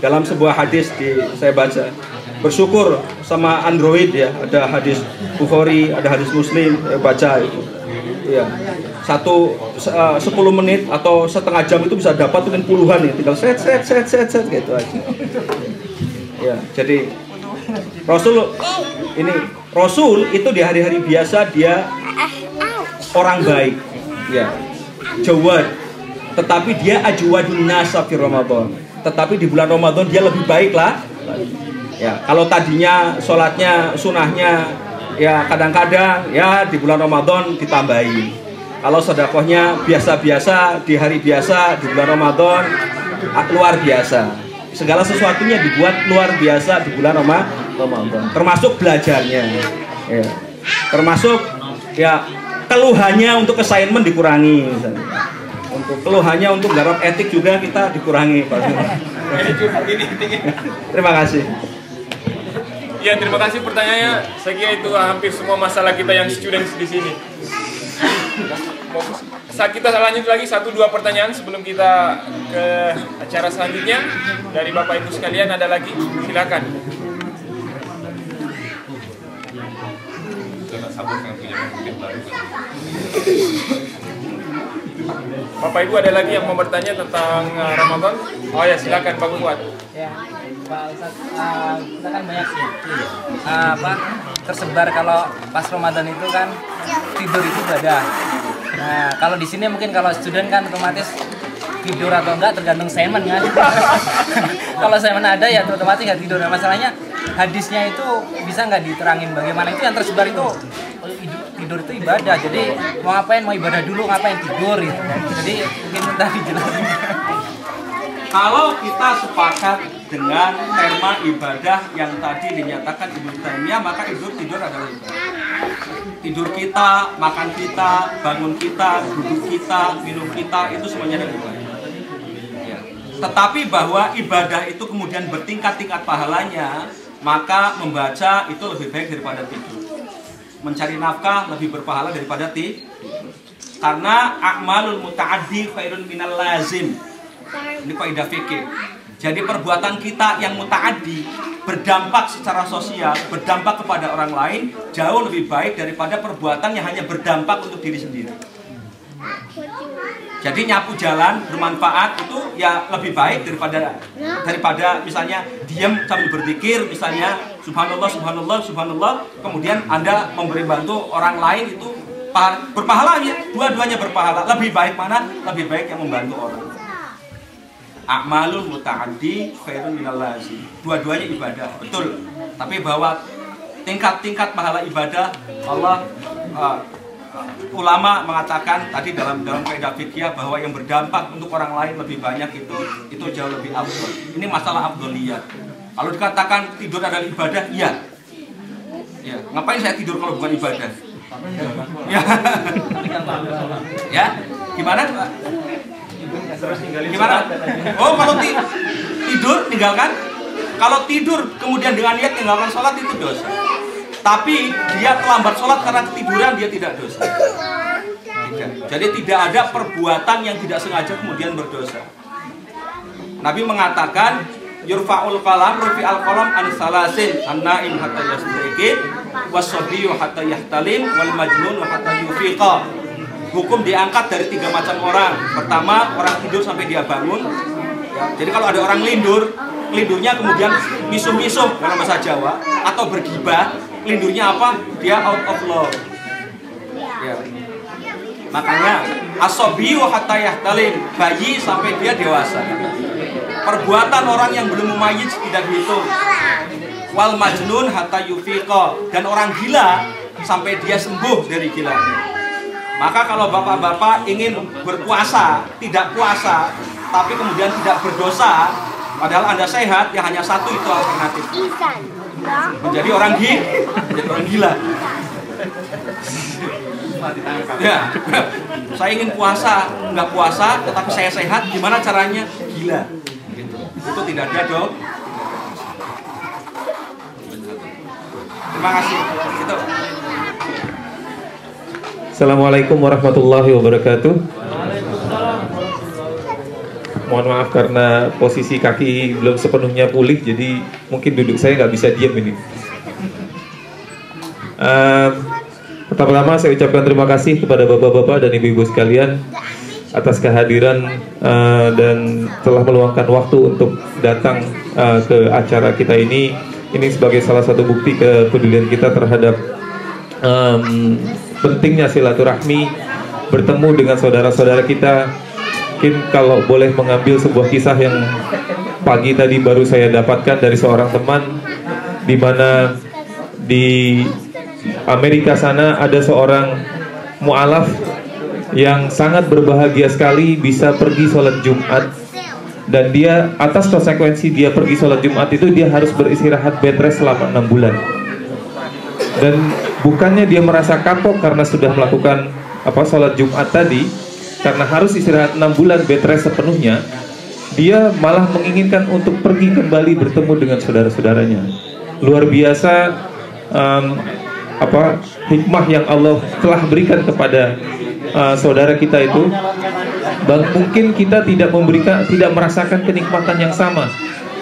Dalam sebuah hadis saya baca, bersyukur sama Android ya, ada hadis Bukhari, ada hadis Muslim, saya baca itu. Ya. 10 menit atau setengah jam itu bisa dapat dengan puluhan ya, tinggal set gitu aja. Ya, jadi Rasul itu di hari-hari biasa dia orang baik, ya, jawad, tetapi dia ajwadun nasa fi Ramadan. Tetapi di bulan Ramadan dia lebih baik lah. Ya, kalau tadinya sholatnya sunahnya ya kadang-kadang ya di bulan Ramadan ditambahi. Kalau sedekahnya biasa-biasa di hari biasa, di bulan Ramadan luar biasa. Segala sesuatunya dibuat luar biasa di bulan Ramadan. Termasuk belajarnya. Ya. Termasuk ya keluhannya untuk assignment dikurangi misalnya. Untuk keluhannya untuk garap etik juga kita dikurangi. Terima kasih. Ya, terima kasih pertanyaannya. Saya kira itu hampir semua masalah kita yang students di sini. Saat kita lanjut lagi 1-2 pertanyaan sebelum kita ke acara selanjutnya dari Bapak Ibu sekalian, ada lagi, silakan. Bapak Ibu ada lagi yang mau bertanya tentang Ramadan? Oh ya, silakan Pak Fuad. Ya, Pak Ustadz, kita kan banyak tersebar kalau pas Ramadan itu kan tidur itu ibadah. Nah, kalau di sini mungkin kalau student kan otomatis tidur atau enggak tergantung assignment kan. Kalau assignment ada ya otomatis nggak tidur. Nah, masalahnya hadisnya itu bisa nggak diterangin bagaimana itu yang tersebar itu tidur itu ibadah. Jadi mau ngapain, mau ibadah dulu, ngapain tidur gitu. Jadi mungkin tadi jelasin. Kalau kita sepakat dengan tema ibadah yang tadi dinyatakan Ibnu Taimiyah, maka tidur adalah ibadah. Tidur kita, makan kita, bangun kita, duduk kita, minum kita, itu semuanya adalah ibadah. Ya. Tetapi bahwa ibadah itu kemudian bertingkat-tingkat pahalanya, maka membaca itu lebih baik daripada tidur. Mencari nafkah lebih berpahala daripada tidur. Karena a'malul muta'addi khairun minal lazim. Ini kaidah fikih. Jadi perbuatan kita yang muta'addi berdampak secara sosial, berdampak kepada orang lain jauh lebih baik daripada perbuatan yang hanya berdampak untuk diri sendiri. Jadi nyapu jalan bermanfaat itu ya lebih baik daripada misalnya diam sambil berzikir, misalnya subhanallah subhanallah subhanallah, kemudian Anda memberi bantu orang lain itu berpahala ya, dua-duanya berpahala. Lebih baik mana? Lebih baik yang membantu orang. A'malul muta'addi khairun minal lazim. Dua-duanya ibadah, betul. Tapi bahwa tingkat-tingkat pahala ibadah Allah ulama mengatakan tadi dalam kaidah fikih bahwa yang berdampak untuk orang lain lebih banyak itu jauh lebih afdol. Ini masalah afdoliyah. Kalau dikatakan tidur adalah ibadah, iya. Ya, ngapain saya tidur kalau bukan ibadah? Ya. Ya, gimana, Pak? Gimana? Oh, kalau tidur tinggalkan. Kalau tidur kemudian dengan niat tinggalkan sholat itu dosa. Tapi dia terlambat sholat karena ketiduran, dia tidak dosa. Tidak. Jadi tidak ada perbuatan yang tidak sengaja kemudian berdosa. Nabi mengatakan yurfa'ul qalam rufi'al qalam an salasin an-naim hatta yastayqin was-sabiyyu hatta yahtalim wal majnun hatta yufiqa. Hukum diangkat dari 3 macam orang. Pertama, orang tidur sampai dia bangun. Jadi kalau ada orang lindurnya kemudian misuh-misuh dalam bahasa Jawa atau bergibah, lindurnya apa? Dia out of law. Ya. Makanya as-sabiyyu hatta yahtalim, bayi sampai dia dewasa. Perbuatan orang yang belum mumayyiz tidak dihitung. Wal majnun hatta yufiqa, dan orang gila sampai dia sembuh dari gilanya. Maka kalau bapak-bapak ingin berpuasa, tidak puasa, tapi kemudian tidak berdosa, padahal Anda sehat, ya hanya satu itu alternatif. Menjadi orang gila. Ya, saya ingin puasa, nggak puasa, tetapi saya sehat, gimana caranya? Gila. Gitu. Itu tidak ada dong. Terima kasih. Gitu. Assalamualaikum warahmatullahi wabarakatuh. Mohon maaf karena posisi kaki belum sepenuhnya pulih, jadi mungkin duduk saya nggak bisa diam ini. Pertama-tama saya ucapkan terima kasih kepada bapak-bapak dan ibu-ibu sekalian atas kehadiran dan telah meluangkan waktu untuk datang ke acara kita ini. Ini sebagai salah satu bukti kepedulian kita terhadap pentingnya silaturahmi, bertemu dengan saudara-saudara kita. Mungkin kalau boleh mengambil sebuah kisah yang pagi tadi baru saya dapatkan dari seorang teman, di mana di Amerika sana ada seorang mu'alaf yang sangat berbahagia sekali bisa pergi sholat Jumat, dan dia atas konsekuensi dia pergi sholat Jumat itu dia harus beristirahat bed rest selama 6 bulan. Dan bukannya dia merasa kapok karena sudah melakukan sholat Jumat tadi, karena harus istirahat 6 bulan bed rest sepenuhnya, dia malah menginginkan untuk pergi kembali bertemu dengan saudara-saudaranya. Luar biasa hikmah yang Allah telah berikan kepada saudara kita itu. Mungkin kita tidak merasakan kenikmatan yang sama.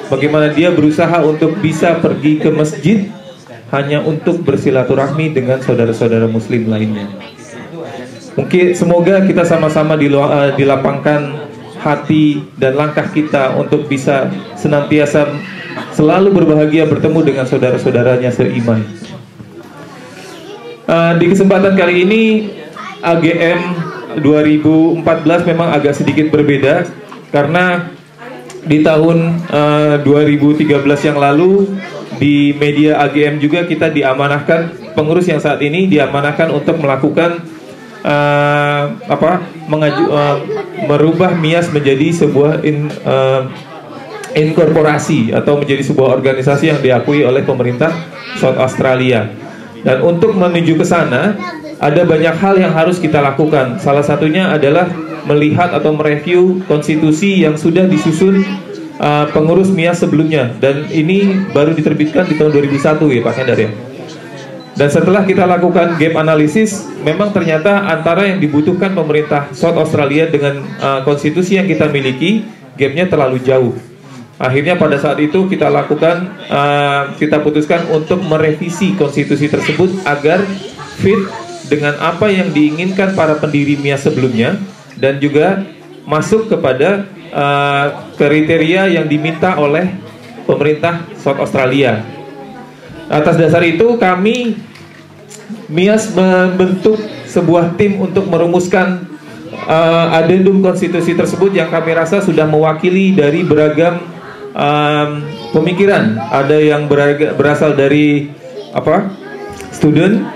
Bagaimana dia berusaha untuk bisa pergi ke masjid hanya untuk bersilaturahmi dengan saudara-saudara muslim lainnya. Mungkin semoga kita sama-sama dilapangkan hati dan langkah kita untuk bisa senantiasa selalu berbahagia bertemu dengan saudara-saudaranya seiman. Di kesempatan kali ini AGM 2014 memang agak sedikit berbeda, karena di tahun 2013 yang lalu di media AGM juga kita diamanahkan, pengurus yang saat ini diamanahkan untuk melakukan merubah MIAS menjadi sebuah inkorporasi atau menjadi sebuah organisasi yang diakui oleh pemerintah South Australia. Dan untuk menuju ke sana ada banyak hal yang harus kita lakukan. Salah satunya adalah melihat atau mereview konstitusi yang sudah disusun pengurus MIAS sebelumnya, dan ini baru diterbitkan di tahun 2001 ya Pak Hendar ya. Dan setelah kita lakukan gap analisis, memang ternyata antara yang dibutuhkan pemerintah South Australia dengan konstitusi yang kita miliki gapnya terlalu jauh. Akhirnya pada saat itu kita lakukan, kita putuskan untuk merevisi konstitusi tersebut agar fit dengan apa yang diinginkan para pendiri MIAS sebelumnya dan juga masuk kepada kriteria yang diminta oleh pemerintah South Australia. Atas dasar itu kami MIAS membentuk sebuah tim untuk merumuskan adendum konstitusi tersebut yang kami rasa sudah mewakili dari beragam pemikiran. Ada yang berasal dari student.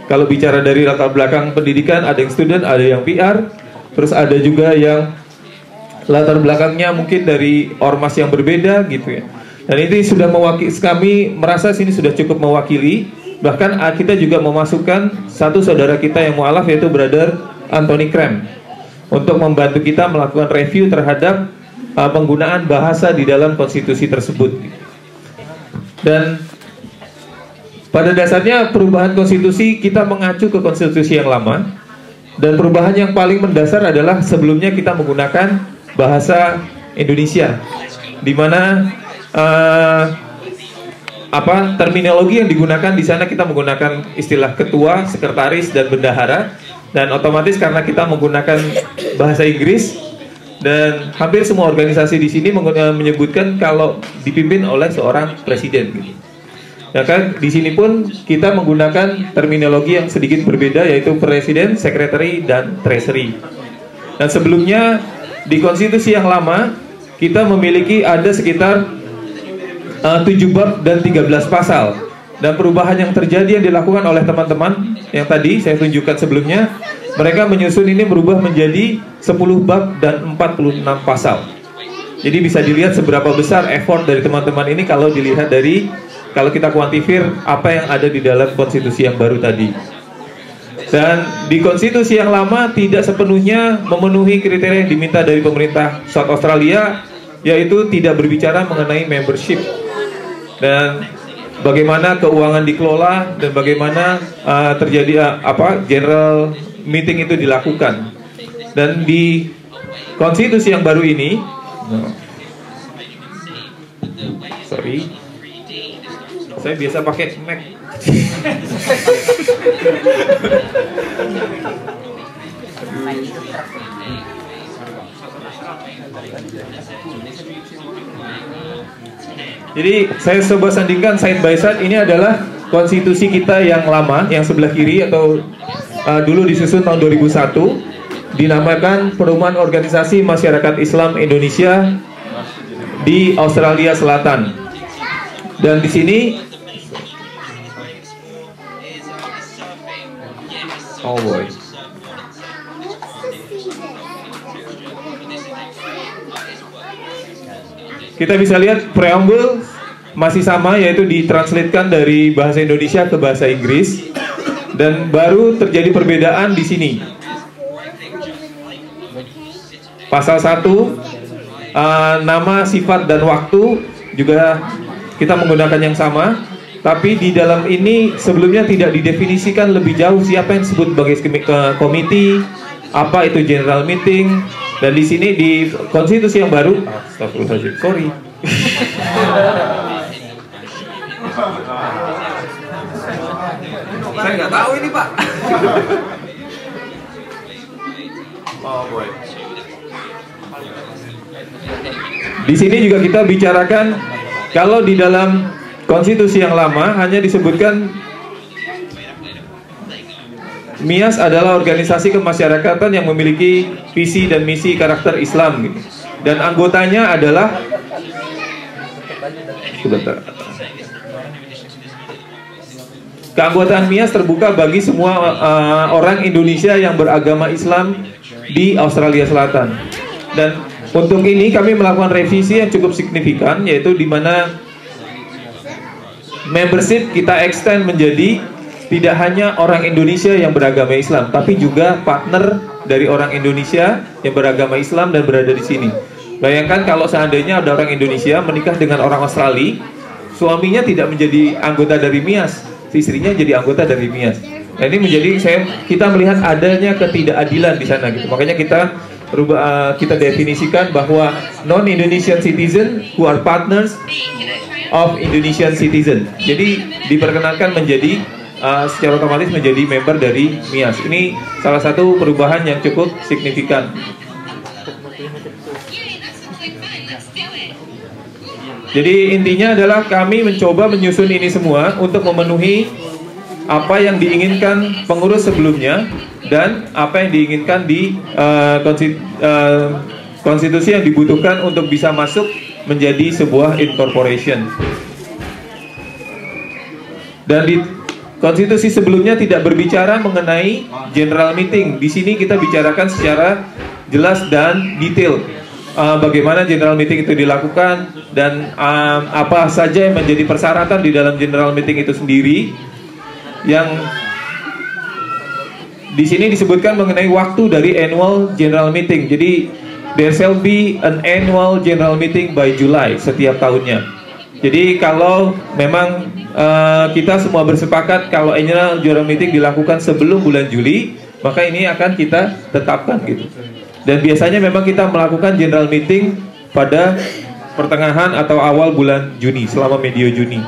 Kalau bicara dari latar belakang pendidikan, ada yang student, ada yang PR. Terus ada juga yang latar belakangnya mungkin dari ormas yang berbeda gitu ya. Dan ini sudah mewakili, kami merasa sini sudah cukup mewakili. Bahkan kita juga memasukkan satu saudara kita yang mualaf, yaitu Brother Anthony Krem, untuk membantu kita melakukan review terhadap penggunaan bahasa di dalam konstitusi tersebut. Dan pada dasarnya perubahan konstitusi kita mengacu ke konstitusi yang lama. Dan perubahan yang paling mendasar adalah sebelumnya kita menggunakan bahasa Indonesia, di mana terminologi yang digunakan di sana kita menggunakan istilah ketua, sekretaris, dan bendahara. Dan otomatis karena kita menggunakan bahasa Inggris, dan hampir semua organisasi di sini menyebutkan kalau dipimpin oleh seorang presiden gitu. Ya kan, di sini pun kita menggunakan terminologi yang sedikit berbeda, yaitu presiden, secretary, dan treasury. Dan sebelumnya di konstitusi yang lama kita memiliki ada sekitar 7 bab dan 13 pasal. Dan perubahan yang terjadi yang dilakukan oleh teman-teman yang tadi saya tunjukkan sebelumnya, mereka menyusun ini berubah menjadi 10 bab dan 46 pasal. Jadi bisa dilihat seberapa besar effort dari teman-teman ini kalau dilihat dari, kalau kita kuantifir apa yang ada di dalam konstitusi yang baru tadi. Dan di konstitusi yang lama tidak sepenuhnya memenuhi kriteria yang diminta dari pemerintah South Australia, yaitu tidak berbicara mengenai membership dan bagaimana keuangan dikelola dan bagaimana terjadi general meeting itu dilakukan. Dan di konstitusi yang baru ini, saya biasa pakai Mac. Jadi saya coba sandingkan side by side. Ini adalah konstitusi kita yang lama, yang sebelah kiri atau dulu disusun tahun 2001, dinamakan Perumahan Organisasi Masyarakat Islam Indonesia di Australia Selatan. Dan di sini kita bisa lihat preambul masih sama, yaitu ditranslatekan dari bahasa Indonesia ke bahasa Inggris. Dan baru terjadi perbedaan di sini. Pasal 1, nama, sifat, dan waktu juga kita menggunakan yang sama. Tapi di dalam ini sebelumnya tidak didefinisikan lebih jauh siapa yang disebut sebagai komite, apa itu general meeting. Dan di sini di konstitusi yang baru, sorry. Saya nggak tahu ini, Pak. Di sini juga kita bicarakan kalau di dalam konstitusi yang lama hanya disebutkan MIAS adalah organisasi kemasyarakatan yang memiliki visi dan misi karakter Islam gitu. Dan anggotanya adalah keanggotaan MIAS terbuka bagi semua orang Indonesia yang beragama Islam di Australia Selatan. Dan untuk ini kami melakukan revisi yang cukup signifikan, yaitu di mana membership kita extend menjadi tidak hanya orang Indonesia yang beragama Islam, tapi juga partner dari orang Indonesia yang beragama Islam dan berada di sini. Bayangkan kalau seandainya ada orang Indonesia menikah dengan orang Australia, suaminya tidak menjadi anggota dari MIAS, istrinya jadi anggota dari MIAS. Nah, ini menjadi kita melihat adanya ketidakadilan di sana gitu. Makanya kita kita definisikan bahwa non-Indonesian citizen who are partners of Indonesian citizen. Jadi diperkenankan menjadi secara otomatis menjadi member dari MIAS. Ini salah satu perubahan yang cukup signifikan. Jadi intinya adalah kami mencoba menyusun ini semua untuk memenuhi apa yang diinginkan pengurus sebelumnya dan apa yang diinginkan di konstitusi yang dibutuhkan untuk bisa masuk menjadi sebuah incorporation. Dan di konstitusi sebelumnya tidak berbicara mengenai general meeting. Di sini kita bicarakan secara jelas dan detail bagaimana general meeting itu dilakukan dan apa saja yang menjadi persyaratan di dalam general meeting itu sendiri. Yang di sini disebutkan mengenai waktu dari annual general meeting. Jadi there shall be an annual general meeting by July setiap tahunnya. Jadi kalau memang kita semua bersepakat kalau annual general meeting dilakukan sebelum bulan Juli, maka ini akan kita tetapkan gitu. Dan biasanya memang kita melakukan general meeting pada pertengahan atau awal bulan Juni, selama medio Juni.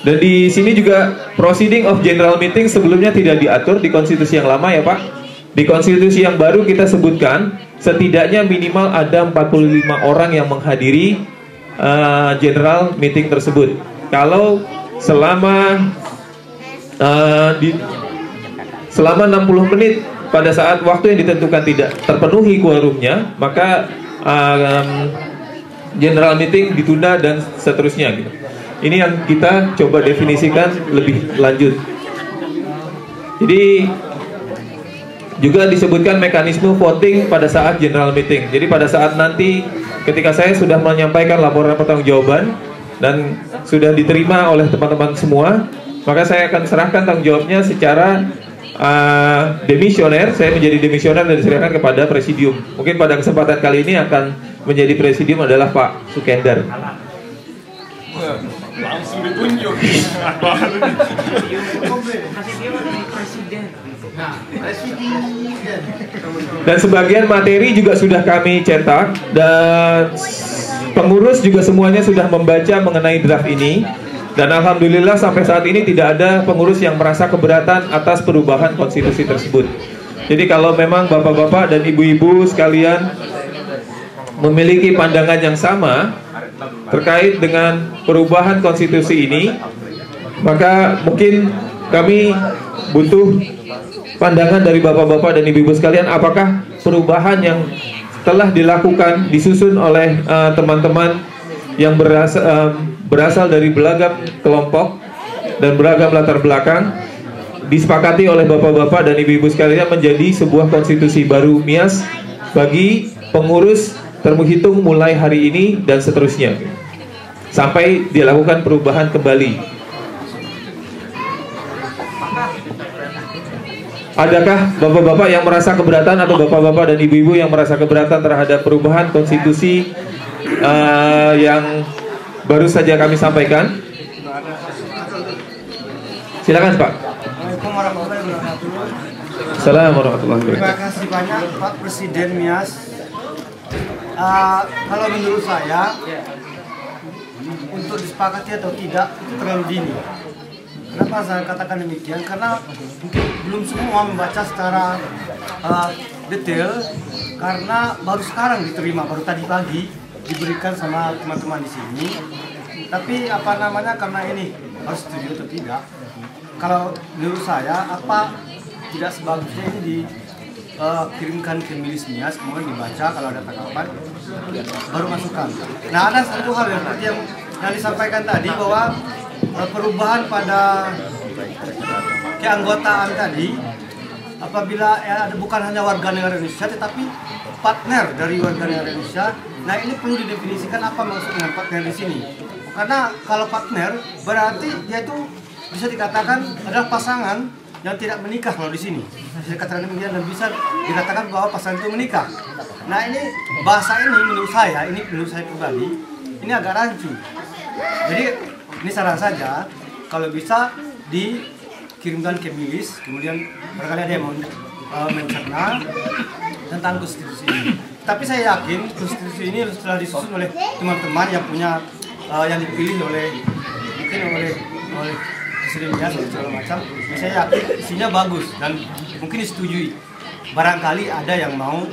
Dan di sini juga proceeding of general meeting sebelumnya tidak diatur di konstitusi yang lama ya Pak. Di konstitusi yang baru kita sebutkan setidaknya minimal ada 45 orang yang menghadiri general meeting tersebut. Kalau selama 60 menit pada saat waktu yang ditentukan tidak terpenuhi quorumnya, maka general meeting ditunda dan seterusnya gitu. Ini yang kita coba definisikan lebih lanjut. Jadi juga disebutkan mekanisme voting pada saat general meeting. Jadi pada saat nanti ketika saya sudah menyampaikan laporan pertanggungjawaban dan sudah diterima oleh teman-teman semua, maka saya akan serahkan tanggung jawabnya secara demisioner. Saya menjadi demisioner dan diserahkan kepada presidium. Mungkin pada kesempatan kali ini akan menjadi presidium adalah Pak Sukendar. Langsung ditunjuk. Dan sebagian materi juga sudah kami cetak dan pengurus juga semuanya sudah membaca mengenai draft ini. Dan alhamdulillah sampai saat ini tidak ada pengurus yang merasa keberatan atas perubahan konstitusi tersebut. Jadi kalau memang bapak-bapak dan ibu-ibu sekalian memiliki pandangan yang sama terkait dengan perubahan konstitusi ini, maka mungkin kami butuh pandangan dari bapak-bapak dan ibu-ibu sekalian, apakah perubahan yang telah dilakukan, disusun oleh teman-teman yang berasal dari beragam kelompok dan beragam latar belakang, disepakati oleh bapak-bapak dan ibu-ibu sekalian menjadi sebuah konstitusi baru MIAS bagi pengurus terhitung mulai hari ini dan seterusnya sampai dilakukan perubahan kembali. Adakah bapak-bapak yang merasa keberatan atau bapak-bapak dan ibu-ibu yang merasa keberatan terhadap perubahan konstitusi yang baru saja kami sampaikan? Silakan Pak. Assalamualaikum warahmatullahi wabarakatuh. Assalamualaikum warahmatullahi wabarakatuh. Terima kasih banyak Pak Presiden MIAS. Kalau menurut saya untuk disepakati atau tidak itu terlalu dini. Kenapa saya katakan demikian? Karena mungkin belum semua membaca secara detail, karena baru sekarang diterima, baru tadi pagi diberikan sama teman-teman di sini. Tapi karena ini harus setuju atau tidak? Kalau menurut saya tidak sebagusnya ini dikirimkan ke milis MIAS, kemudian dibaca, kalau ada tanggapan baru masukkan. Nah, ada satu hal yang seperti yang disampaikan tadi, bahwa perubahan pada keanggotaan tadi, apabila ada bukan hanya warga negara Indonesia tetapi partner dari warga negara Indonesia. Nah, ini perlu didefinisikan apa maksud dengan partner di sini. Karena kalau partner berarti dia itu bisa dikatakan adalah pasangan yang tidak menikah kalau di sini. Bisa dikatakan demikian dan bisa dikatakan bahwa pasangan itu menikah. Nah, ini bahasa ini menurut saya pribadi ini agak rancu. Jadi ini saran saja, kalau bisa kirimkan ke milis, kemudian barangkali ada yang mau mencerna tentang konstitusi ini. Tapi saya yakin konstitusi ini setelah disusun oleh teman-teman yang punya yang dipilih oleh presidennya segala macam. Saya yakin isinya bagus dan mungkin disetujui. Barangkali ada yang mau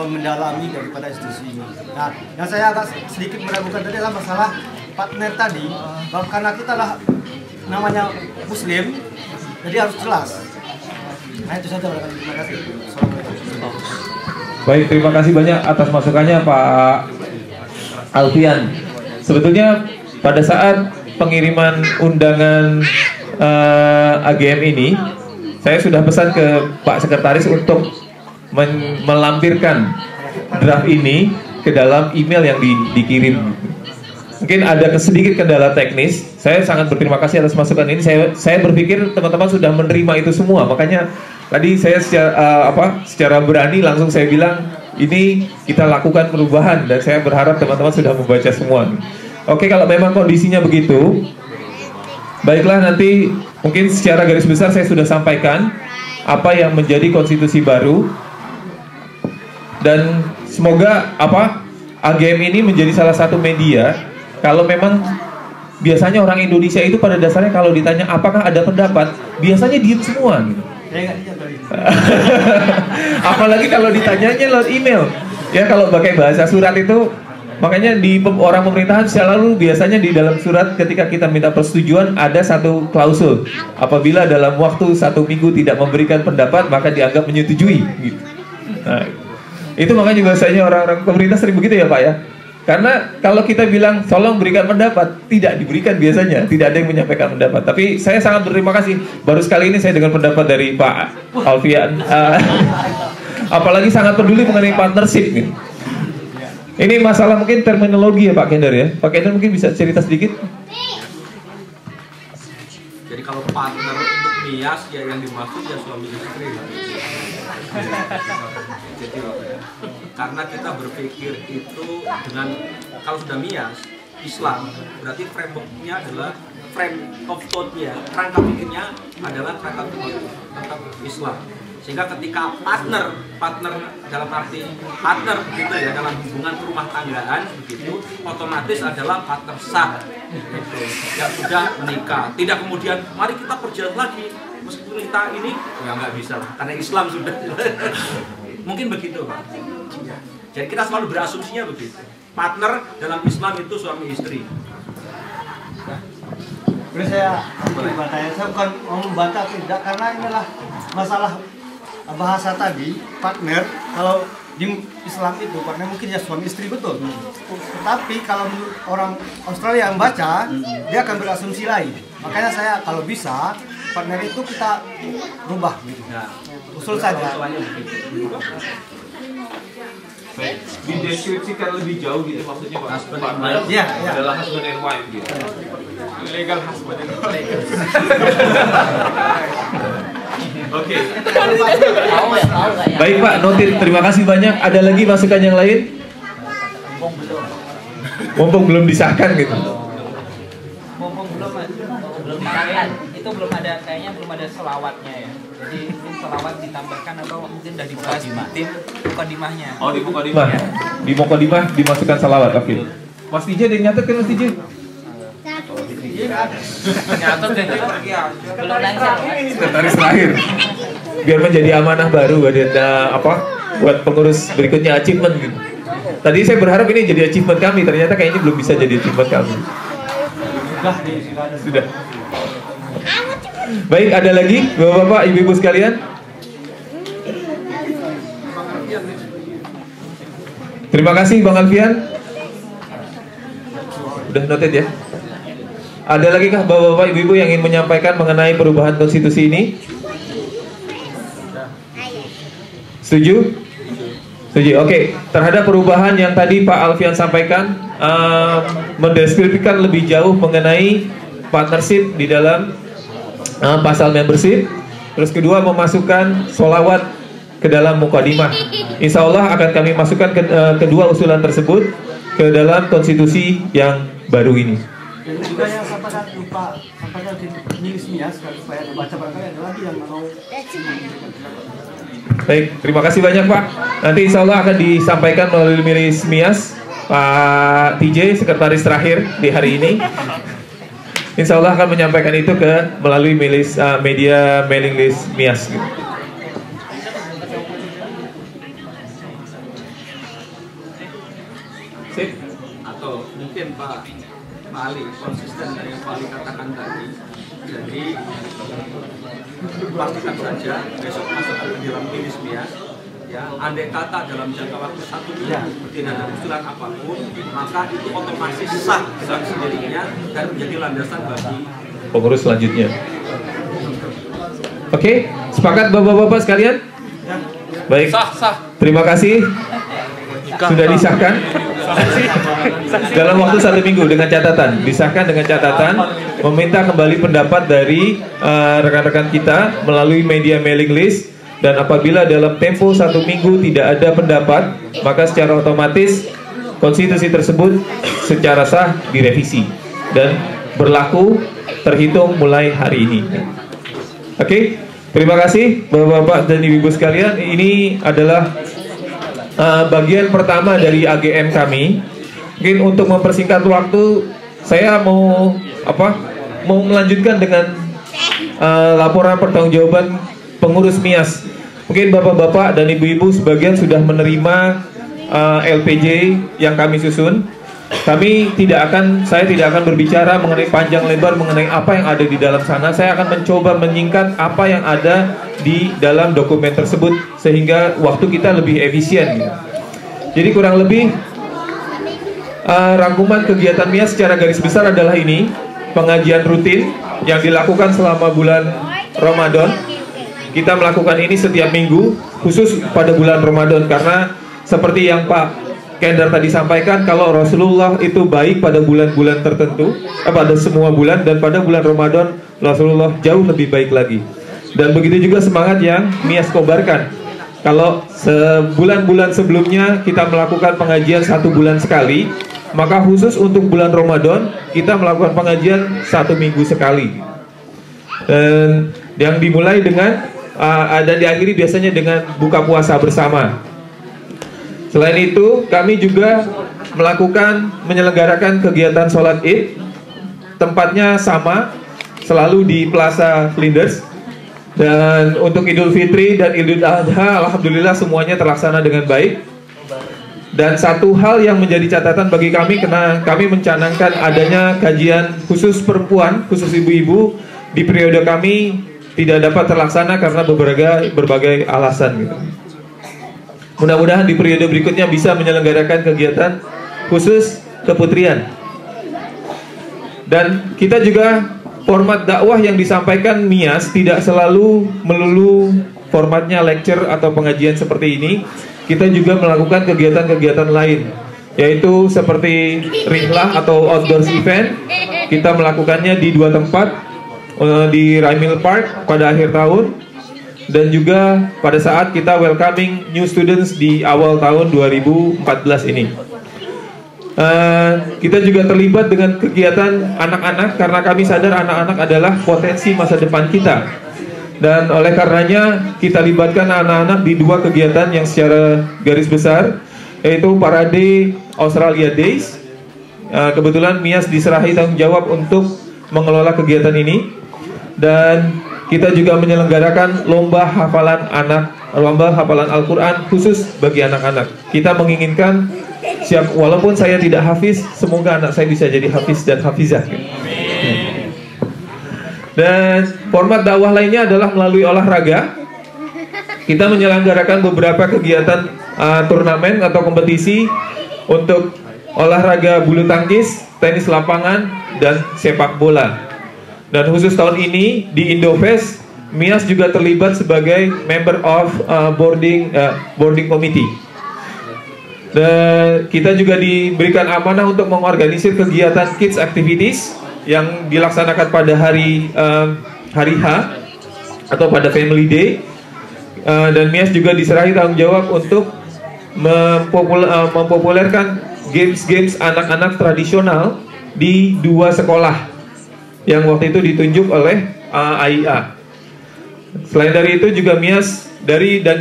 mendalami daripada institusi ini. Nah, yang saya agak sedikit meragukan tadi adalah masalah partner tadi, karena kita lah namanya Muslim, jadi harus jelas. Nah itu saja, terima kasih. Baik, terima kasih banyak atas masukannya Pak Alfian. Sebetulnya pada saat pengiriman undangan AGM ini, saya sudah pesan ke Pak Sekretaris untuk melampirkan draft ini ke dalam email yang dikirim. Mungkin ada sedikit kendala teknis. Saya sangat berterima kasih atas masukan ini. Saya berpikir teman-teman sudah menerima itu semua. Makanya tadi saya secara berani langsung saya bilang ini kita lakukan perubahan dan saya berharap teman-teman sudah membaca semua. Oke, kalau memang kondisinya begitu, baiklah, nanti mungkin secara garis besar saya sudah sampaikan apa yang menjadi konstitusi baru dan semoga AGM ini menjadi salah satu media. Kalau memang biasanya orang Indonesia itu pada dasarnya kalau ditanya apakah ada pendapat, biasanya diem semua gitu. Apalagi kalau ditanyanya lewat email. Ya kalau pakai bahasa surat itu, makanya di orang pemerintahan selalu biasanya di dalam surat ketika kita minta persetujuan ada satu klausul. Apabila dalam waktu 1 minggu tidak memberikan pendapat maka dianggap menyetujui gitu. Nah, itu makanya biasanya orang-orang pemerintah sering begitu ya Pak ya. Karena kalau kita bilang tolong berikan pendapat, tidak diberikan biasanya, tidak ada yang menyampaikan pendapat. Tapi saya sangat berterima kasih. Baru sekali ini saya dengar pendapat dari Pak Alfian. Apalagi sangat peduli mengenai partnership. Gitu. Ini masalah mungkin terminologi ya Pak Kender ya. Pak Kender mungkin bisa cerita sedikit. Jadi kalau partner untuk nias ya yang dimaksud ya suami istri. Jadi karena kita berpikir itu dengan kalau sudah nias Islam berarti frameworknya adalah frame of thought-nya, kerangka pikirnya adalah kerangka tentang Islam. Sehingga ketika partner dalam arti partner gitu ya dalam hubungan rumah tanggaan begitu otomatis adalah partner sah gitu, yang sudah menikah. Tidak kemudian mari kita berjalan lagi meskipun kita ini ya nggak bisa karena Islam sudah. Mungkin begitu Pak. Jadi kita selalu berasumsinya begitu. Partner dalam Islam itu suami istri. Boleh saya bertanya, saya bukan mau membantah tidak, karena inilah masalah bahasa tadi, partner, kalau di Islam itu partner mungkin ya suami istri betul. Tetapi kalau menurut orang Australia yang baca, dia akan berasumsi lain. Makanya saya kalau bisa, partner itu kita rubah gitu. Usul saja. Dideskripsikan lebih jauh gitu maksudnya Pak. Husband and wife adalah husband and wife gitu. Legal husband and wife. Oke. Baik Pak, notit. Terima kasih banyak. Ada lagi masukan yang lain? Mumpung belum disahkan gitu. Mumpung belum disahkan, itu belum ada, kayaknya belum ada selawatnya ya. Jadi mungkin selawat ditambahkan atau mungkin udah dibahas di tim mukadimahnya. Oh di mukadimah. Di mukadimah dimasukkan selawat. Oke. Mas DJ ada yang nyatet kan Mas DJ? Nyatet deh. Belum lancar. Sekretaris terakhir. Biar menjadi amanah baru buat pengurus berikutnya achievement gitu. Tadi saya berharap ini jadi achievement kami, ternyata kayaknya belum bisa jadi achievement kami. Sudah. Baik, ada lagi Bapak-bapak, Ibu-ibu sekalian? Terima kasih Bang Alfian. Udah noted ya. Ada lagi kah Bapak-bapak, Ibu-ibu yang ingin menyampaikan mengenai perubahan konstitusi ini? Setuju? Setuju. Oke. Terhadap perubahan yang tadi Pak Alfian sampaikan, mendeskripsikan lebih jauh mengenai partnership di dalam pasal membership. Terus kedua, memasukkan sholawat ke dalam mukadimah. Insya Allah akan kami masukkan kedua usulan tersebut ke dalam konstitusi yang baru ini. Dan juga yang sampaikan lupa sampaikan di Milis Mias supaya baca barangkali ada lagi yang mau. Baik, terima kasih banyak Pak. Nanti insya Allah akan disampaikan melalui Milis Mias Pak TJ, sekretaris terakhir di hari ini. Insya Allah akan menyampaikan itu melalui Milis media mailing list Mias. Sip. Atau mungkin Pak Ali konsisten dengan yang Pak Ali katakan tadi. Jadi pastikan saja besok masukkan ke dalam Milis Mias. Ya, andai kata dalam jangka waktu 1 minggu tidak ada usulan apapun, maka itu otomatis sah dengan sendirinya dan menjadi landasan bagi pengurus selanjutnya. Oke, sepakat Bapak-bapak sekalian? Baik. Sah. Terima kasih. Sudah disahkan dalam waktu 1 minggu dengan catatan, disahkan dengan catatan meminta kembali pendapat dari rekan-rekan kita melalui media mailing list. Dan apabila dalam tempo 1 minggu tidak ada pendapat, maka secara otomatis konstitusi tersebut secara sah direvisi dan berlaku terhitung mulai hari ini. Oke, terima kasih Bapak-bapak dan Ibu-ibu sekalian. Ini adalah bagian pertama dari AGM kami. Mungkin untuk mempersingkat waktu, saya mau melanjutkan dengan laporan pertanggungjawaban pengurus Mias. Mungkin bapak-bapak dan ibu-ibu sebagian sudah menerima LPJ yang kami susun. Saya tidak akan berbicara mengenai panjang lebar mengenai apa yang ada di dalam sana. Saya akan mencoba menyingkat apa yang ada di dalam dokumen tersebut sehingga waktu kita lebih efisien. Jadi kurang lebih rangkuman kegiatan Mias secara garis besar adalah ini: pengajian rutin yang dilakukan selama bulan Ramadan. Kita melakukan ini setiap minggu, khusus pada bulan Ramadan, karena seperti yang Pak Kendar tadi sampaikan, kalau Rasulullah itu baik pada bulan-bulan tertentu, pada semua bulan, dan pada bulan Ramadan Rasulullah jauh lebih baik lagi. Dan begitu juga semangat yang Mias kobarkan. Kalau sebulan-bulan sebelumnya kita melakukan pengajian 1 bulan sekali, maka khusus untuk bulan Ramadan kita melakukan pengajian 1 minggu sekali. Dan yang dimulai dengan dan diakhiri biasanya dengan buka puasa bersama. Selain itu, kami juga menyelenggarakan kegiatan sholat Id. Tempatnya sama, selalu di Plaza Flinders. Dan untuk Idul Fitri dan Idul Adha, alhamdulillah semuanya terlaksana dengan baik. Dan satu hal yang menjadi catatan bagi kami, karena kami mencanangkan adanya kajian khusus perempuan, khusus ibu-ibu di periode kami tidak dapat terlaksana karena berbagai alasan gitu. Mudah-mudahan di periode berikutnya bisa menyelenggarakan kegiatan khusus keputrian. Dan kita juga format dakwah yang disampaikan Mias tidak selalu melulu formatnya lecture atau pengajian seperti ini. Kita juga melakukan kegiatan-kegiatan lain, yaitu seperti rihlah atau outdoors event. Kita melakukannya di 2 tempat, di Raimil Park pada akhir tahun, dan juga pada saat kita welcoming new students di awal tahun 2014 ini. Kita juga terlibat dengan kegiatan anak-anak karena kami sadar anak-anak adalah potensi masa depan kita. Dan oleh karenanya kita libatkan anak-anak di 2 kegiatan yang secara garis besar, yaitu Parade Australia Days. Kebetulan Mias diserahi tanggung jawab untuk mengelola kegiatan ini. Dan kita juga menyelenggarakan lomba hafalan Al-Quran khusus bagi anak-anak. Kita menginginkan walaupun saya tidak hafiz, semoga anak saya bisa jadi hafiz dan hafizah. Dan format dakwah lainnya adalah melalui olahraga. Kita menyelenggarakan beberapa kegiatan turnamen atau kompetisi untuk olahraga bulu tangkis, tenis lapangan, dan sepak bola. Dan khusus tahun ini di Indofest, Mias juga terlibat sebagai member of boarding committee. Dan kita juga diberikan amanah untuk mengorganisir kegiatan kids activities yang dilaksanakan pada hari H atau pada Family Day. Dan Mias juga diserahi tanggung jawab untuk mempopulerkan games-games anak-anak tradisional di 2 sekolah yang waktu itu ditunjuk oleh AIA. Selain dari itu juga MIAS dan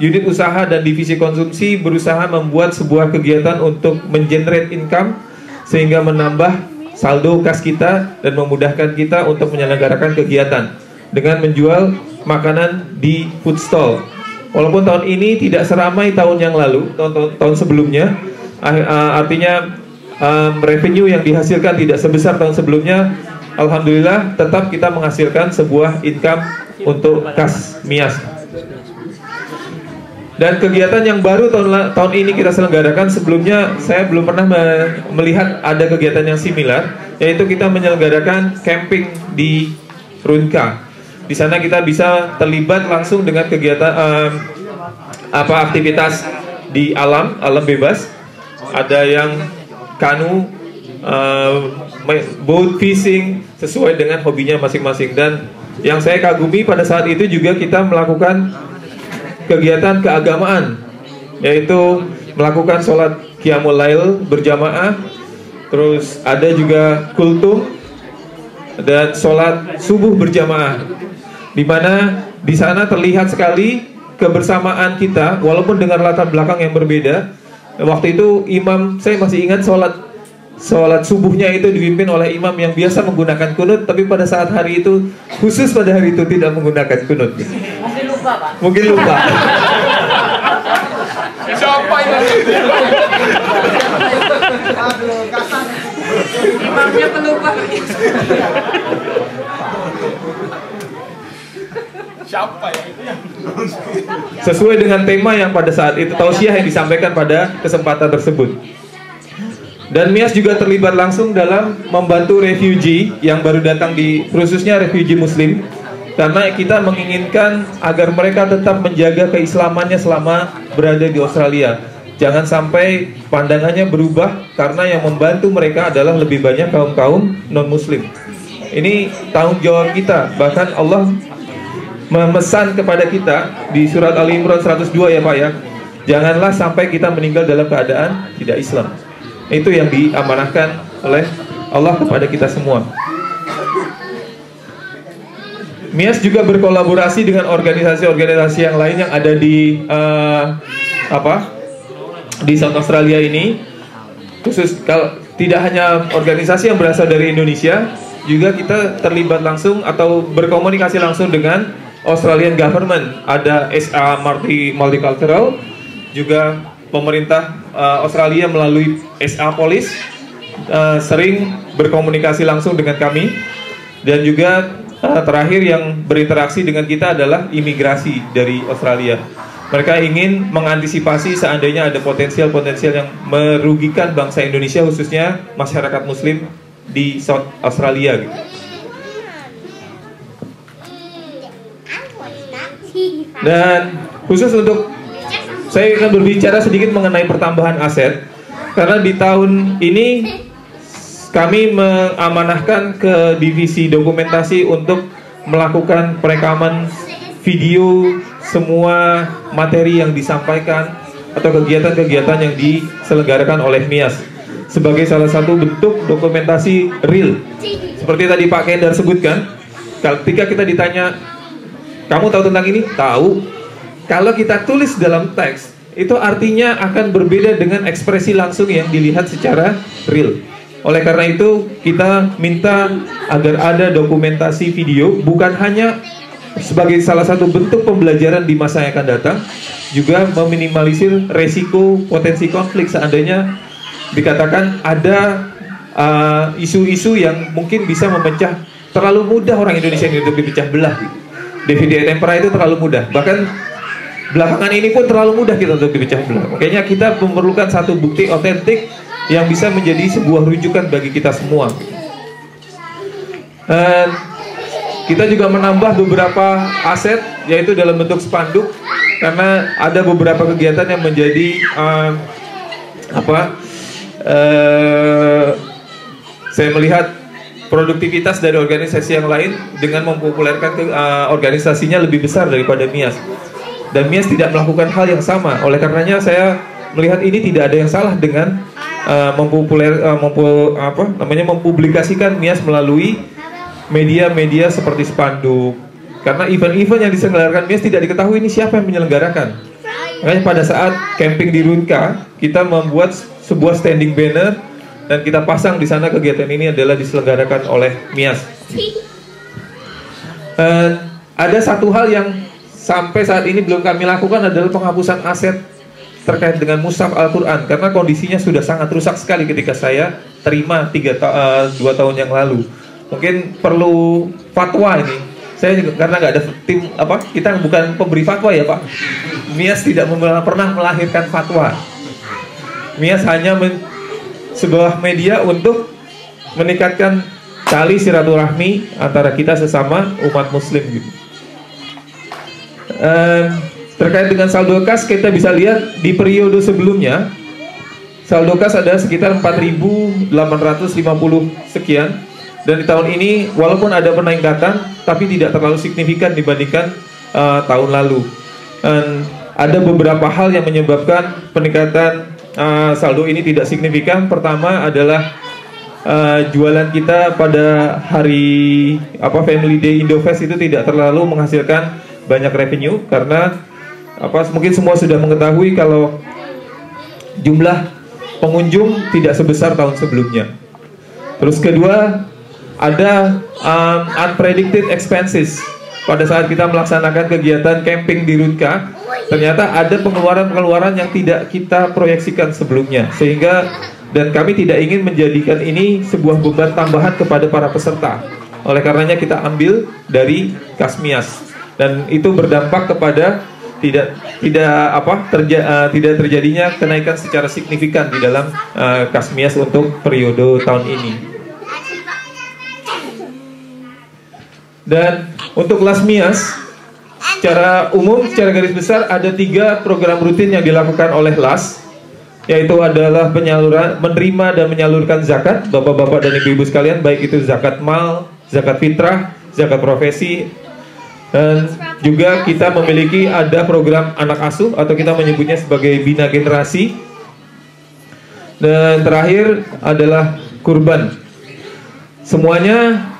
unit usaha dan divisi konsumsi berusaha membuat sebuah kegiatan untuk mengenerate income sehingga menambah saldo kas kita dan memudahkan kita untuk menyelenggarakan kegiatan dengan menjual makanan di food stall. Walaupun tahun ini tidak seramai tahun yang lalu, tahun sebelumnya, artinya revenue yang dihasilkan tidak sebesar tahun sebelumnya. Alhamdulillah tetap kita menghasilkan sebuah income untuk kas MIAS. Dan kegiatan yang baru tahun ini kita selenggarakan, sebelumnya saya belum pernah melihat ada kegiatan yang similar, yaitu kita menyelenggarakan camping di Runka. Di sana kita bisa terlibat langsung dengan kegiatan aktivitas di alam bebas. Ada yang kanu, boat fishing sesuai dengan hobinya masing-masing. Dan yang saya kagumi pada saat itu juga kita melakukan kegiatan keagamaan, yaitu melakukan sholat qiyamul lail berjamaah, terus ada juga kultum dan sholat subuh berjamaah, di mana di sana terlihat sekali kebersamaan kita walaupun dengan latar belakang yang berbeda. Waktu itu imam, saya masih ingat sholat subuhnya itu dipimpin oleh imam yang biasa menggunakan kunut, tapi pada saat hari itu, khusus pada hari itu tidak menggunakan kunut. Mungkin lupa, Pak. Mungkin lupa. Siapa ini? Imamnya pelupa. Siapa ya? Sesuai dengan tema yang pada saat itu, tausiah yang disampaikan pada kesempatan tersebut. Dan MIAS juga terlibat langsung dalam membantu refugee yang baru datang khususnya refugee muslim, karena kita menginginkan agar mereka tetap menjaga keislamannya selama berada di Australia. Jangan sampai pandangannya berubah karena yang membantu mereka adalah lebih banyak kaum-kaum non-muslim. Ini tanggung jawab kita. Bahkan Allah memesan kepada kita di surat Ali Imran 102 ya Pak ya, janganlah sampai kita meninggal dalam keadaan tidak Islam. Itu yang diamanahkan oleh Allah kepada kita semua. MIAS juga berkolaborasi dengan organisasi-organisasi yang lain yang ada di di South Australia ini. Khusus kalau tidak hanya organisasi yang berasal dari Indonesia, juga kita terlibat langsung atau berkomunikasi langsung dengan Australian government. Ada SA Multicultural, juga pemerintah Australia melalui SA Police sering berkomunikasi langsung dengan kami. Dan juga terakhir yang berinteraksi dengan kita adalah imigrasi dari Australia. Mereka ingin mengantisipasi seandainya ada potensial-potensial yang merugikan bangsa Indonesia, khususnya masyarakat muslim di South Australia gitu. Dan khusus untuk saya akan berbicara sedikit mengenai pertambahan aset, karena di tahun ini kami mengamanahkan ke divisi dokumentasi untuk melakukan perekaman video semua materi yang disampaikan atau kegiatan-kegiatan yang diselenggarakan oleh MIAS sebagai salah satu bentuk dokumentasi real. Seperti tadi Pak Kendar sebutkan, ketika kita ditanya, kamu tahu tentang ini? Tahu. Kalau kita tulis dalam teks, itu artinya akan berbeda dengan ekspresi langsung yang dilihat secara real. Oleh karena itu, kita minta agar ada dokumentasi video, bukan hanya sebagai salah satu bentuk pembelajaran di masa yang akan datang, juga meminimalisir resiko potensi konflik seandainya dikatakan ada isu-isu yang mungkin bisa memecah. Terlalu mudah orang Indonesia ini untuk dipecah belah. Divide et impera itu terlalu mudah. Bahkan belakangan ini pun terlalu mudah kita untuk dipecah belah. Makanya kita memerlukan satu bukti otentik yang bisa menjadi sebuah rujukan bagi kita semua. Dan kita juga menambah beberapa aset, yaitu dalam bentuk spanduk, karena ada beberapa kegiatan yang menjadi saya melihat produktivitas dari organisasi yang lain dengan mempopulerkan organisasinya lebih besar daripada MIAS. Dan MIAS tidak melakukan hal yang sama. Oleh karenanya saya melihat ini tidak ada yang salah dengan mempublikasikan MIAS melalui media-media seperti spanduk. Karena event-event yang diselenggarakan MIAS tidak diketahui ini siapa yang menyelenggarakan. Makanya pada saat camping di Runka, kita membuat sebuah standing banner dan kita pasang di sana kegiatan ini adalah diselenggarakan oleh MIAS. Ada satu hal yang sampai saat ini belum kami lakukan adalah penghapusan aset terkait dengan mushaf Al-Quran, karena kondisinya sudah sangat rusak sekali ketika saya terima 2 tahun yang lalu. Mungkin perlu fatwa ini. Saya juga karena nggak ada tim kita bukan pemberi fatwa ya Pak. MIAS tidak pernah melahirkan fatwa. MIAS hanya sebuah media untuk meningkatkan tali silaturahmi antara kita sesama umat Muslim gitu. Terkait dengan saldo kas, kita bisa lihat di periode sebelumnya saldo kas ada sekitar 4.850 sekian, dan di tahun ini walaupun ada peningkatan tapi tidak terlalu signifikan dibandingkan tahun lalu. Ada beberapa hal yang menyebabkan peningkatan saldo ini tidak signifikan. Pertama adalah jualan kita pada hari Family Day Indofest itu tidak terlalu menghasilkan banyak revenue, karena mungkin semua sudah mengetahui kalau jumlah pengunjung tidak sebesar tahun sebelumnya. Terus kedua, ada unpredicted expenses. Pada saat kita melaksanakan kegiatan camping di Runka, ternyata ada pengeluaran-pengeluaran yang tidak kita proyeksikan sebelumnya, sehingga dan kami tidak ingin menjadikan ini sebuah beban tambahan kepada para peserta. Oleh karenanya kita ambil dari kas MIAS, dan itu berdampak kepada tidak terjadinya kenaikan secara signifikan di dalam kas MIAS untuk periode tahun ini. Dan untuk LAS MIAS secara umum, secara garis besar ada 3 program rutin yang dilakukan oleh LAS, yaitu adalah menerima dan menyalurkan zakat bapak-bapak dan ibu-ibu sekalian, baik itu zakat mal, zakat fitrah, zakat profesi. Dan juga kita memiliki ada program anak asuh atau kita menyebutnya sebagai bina generasi. Dan terakhir adalah kurban. Semuanya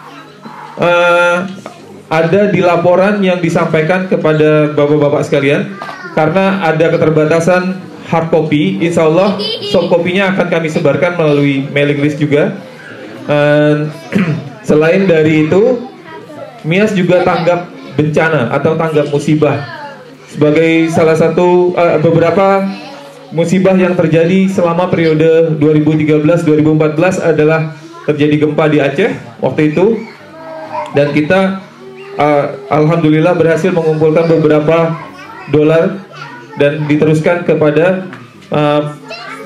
ada di laporan yang disampaikan kepada bapak-bapak sekalian. Karena ada keterbatasan hard copy, insya Allah soft copy-nya akan kami sebarkan melalui mailing list juga. Selain dari itu, MIAS juga tanggap bencana atau tanggap musibah. Sebagai salah satu beberapa musibah yang terjadi selama periode 2013-2014 adalah terjadi gempa di Aceh waktu itu, dan kita alhamdulillah berhasil mengumpulkan beberapa dolar dan diteruskan kepada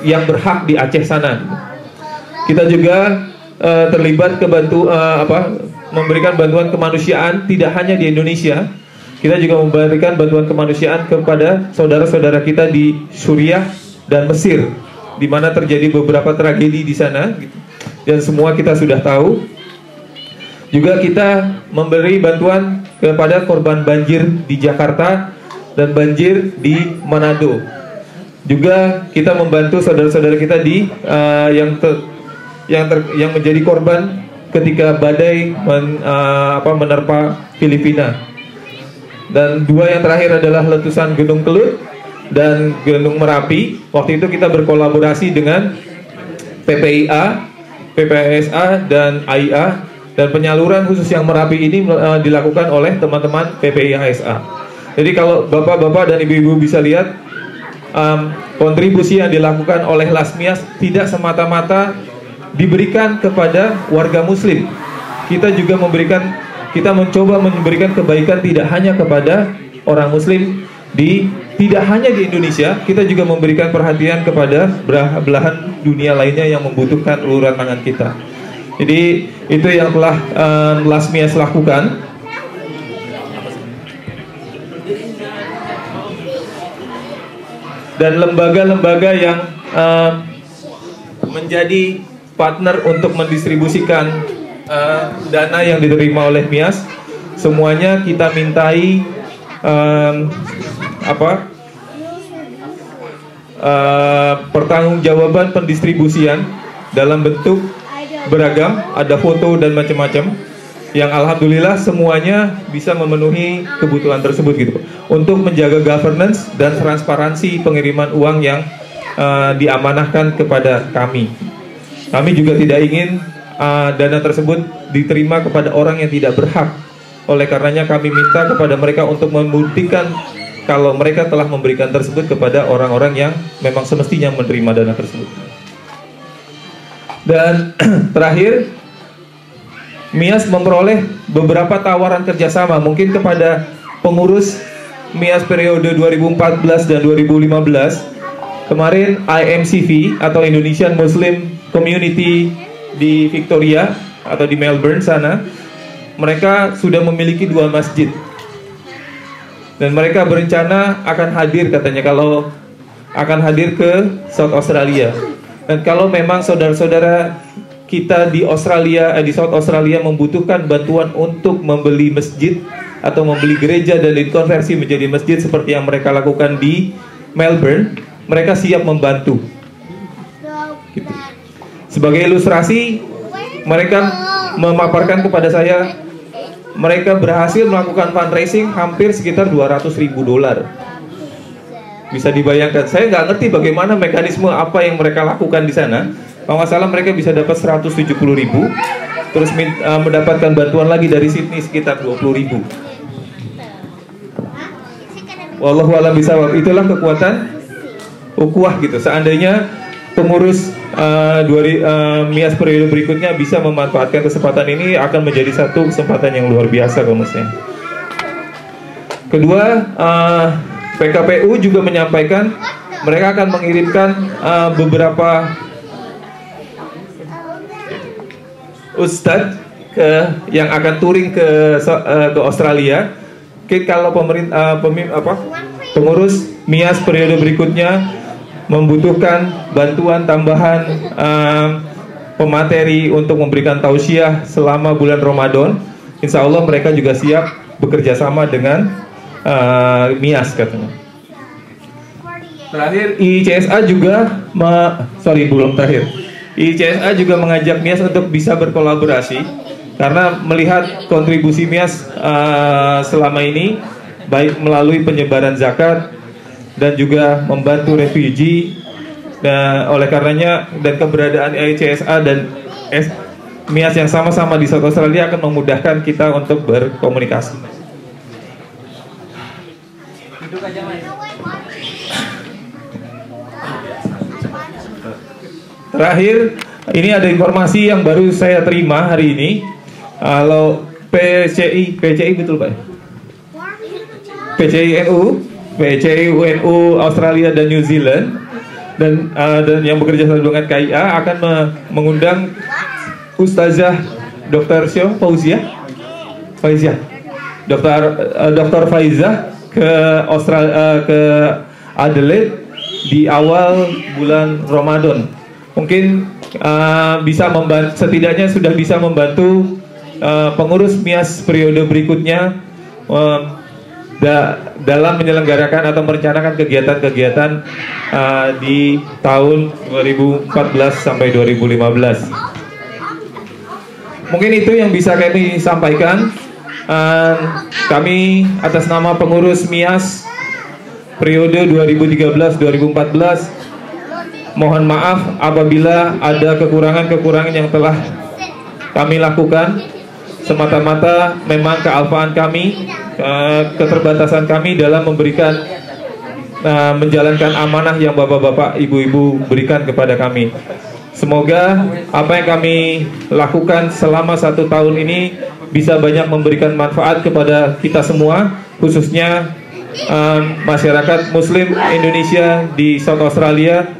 yang berhak di Aceh sana. Kita juga terlibat memberikan bantuan kemanusiaan tidak hanya di Indonesia. Kita juga memberikan bantuan kemanusiaan kepada saudara-saudara kita di Suriah dan Mesir, di mana terjadi beberapa tragedi di sana, dan semua kita sudah tahu. Juga kita memberi bantuan kepada korban banjir di Jakarta dan banjir di Manado. Juga kita membantu saudara-saudara kita di yang menjadi korban ketika badai menerpa Filipina. Dan 2 yang terakhir adalah letusan Gunung Kelut dan Gunung Merapi. Waktu itu kita berkolaborasi dengan PPIA, PPSA, dan AIA, dan penyaluran khusus yang Merapi ini dilakukan oleh teman-teman PPIA-SA. Jadi kalau bapak-bapak dan ibu-ibu bisa lihat, kontribusi yang dilakukan oleh LAS MIAS tidak semata-mata diberikan kepada warga muslim. Kita juga mencoba memberikan kebaikan tidak hanya kepada orang muslim tidak hanya di Indonesia, kita juga memberikan perhatian kepada belahan dunia lainnya yang membutuhkan uluran tangan kita. Jadi itu yang telah LAS MIAS lakukan. Dan lembaga-lembaga yang menjadi partner untuk mendistribusikan dana yang diterima oleh MIAS, semuanya kita mintai pertanggungjawaban pendistribusian dalam bentuk beragam, ada foto dan macam-macam, yang alhamdulillah semuanya bisa memenuhi kebutuhan tersebut gitu, untuk menjaga governance dan transparansi pengiriman uang yang diamanahkan kepada kami. Kami juga tidak ingin dana tersebut diterima kepada orang yang tidak berhak. Oleh karenanya kami minta kepada mereka untuk membuktikan kalau mereka telah memberikan tersebut kepada orang-orang yang memang semestinya menerima dana tersebut. Dan terakhir, MIAS memperoleh beberapa tawaran kerjasama, mungkin kepada pengurus MIAS periode 2014 dan 2015. Kemarin IMCV atau Indonesian Muslim Community di Victoria atau di Melbourne sana, mereka sudah memiliki 2 masjid. Dan mereka berencana akan hadir, katanya, kalau akan hadir ke South Australia. Dan kalau memang saudara-saudara kita di Australia, di South Australia membutuhkan bantuan untuk membeli masjid atau membeli gereja dan dikonversi menjadi masjid seperti yang mereka lakukan di Melbourne, mereka siap membantu. Gitu. Sebagai ilustrasi, mereka memaparkan kepada saya, mereka berhasil melakukan fundraising hampir sekitar $200.000. Bisa dibayangkan, saya nggak ngerti bagaimana mekanisme apa yang mereka lakukan di sana. Kalau nggak salah mereka bisa dapat 170.000, terus mendapatkan bantuan lagi dari Sydney sekitar 20.000. Wallahu a'lam bishawab. Itulah kekuatan ukhuwah gitu. Seandainya pengurus MIAS periode berikutnya bisa memanfaatkan kesempatan ini, akan menjadi satu kesempatan yang luar biasa kalau menurut saya. Kedua, PKPU juga menyampaikan mereka akan mengirimkan beberapa ustadz yang akan touring ke Australia. Kalau pengurus MIAS periode berikutnya membutuhkan bantuan tambahan pemateri untuk memberikan tausiah selama bulan Ramadan, insya Allah mereka juga siap bekerja sama dengan MIAS, katanya. Terakhir, ICSA juga ICSA juga mengajak MIAS untuk bisa berkolaborasi karena melihat kontribusi MIAS selama ini baik melalui penyebaran zakat dan juga membantu refugee. Oleh karenanya dan keberadaan ICSA dan MIAS yang sama-sama di South Australia akan memudahkan kita untuk berkomunikasi. Duduk aja, Mas. Terakhir, ini ada informasi yang baru saya terima hari ini. Kalau PCI betul Pak? PCI UNU Australia dan New Zealand dan yang bekerja sama dengan KIA akan mengundang Ustazah Dr. Fauzia, Dr. Faizah ke Adelaide di awal bulan Ramadan. Mungkin bisa membantu, setidaknya sudah bisa membantu pengurus MIAS periode berikutnya dalam menyelenggarakan atau merencanakan kegiatan-kegiatan di tahun 2014 sampai 2015. Mungkin itu yang bisa kami sampaikan. Kami atas nama pengurus MIAS periode 2013-2014 mohon maaf apabila ada kekurangan-kekurangan yang telah kami lakukan. Semata-mata memang kealfaan kami, keterbatasan kami dalam memberikan menjalankan amanah yang bapak-bapak, ibu-ibu berikan kepada kami. Semoga apa yang kami lakukan selama 1 tahun ini bisa banyak memberikan manfaat kepada kita semua, khususnya masyarakat Muslim Indonesia di South Australia,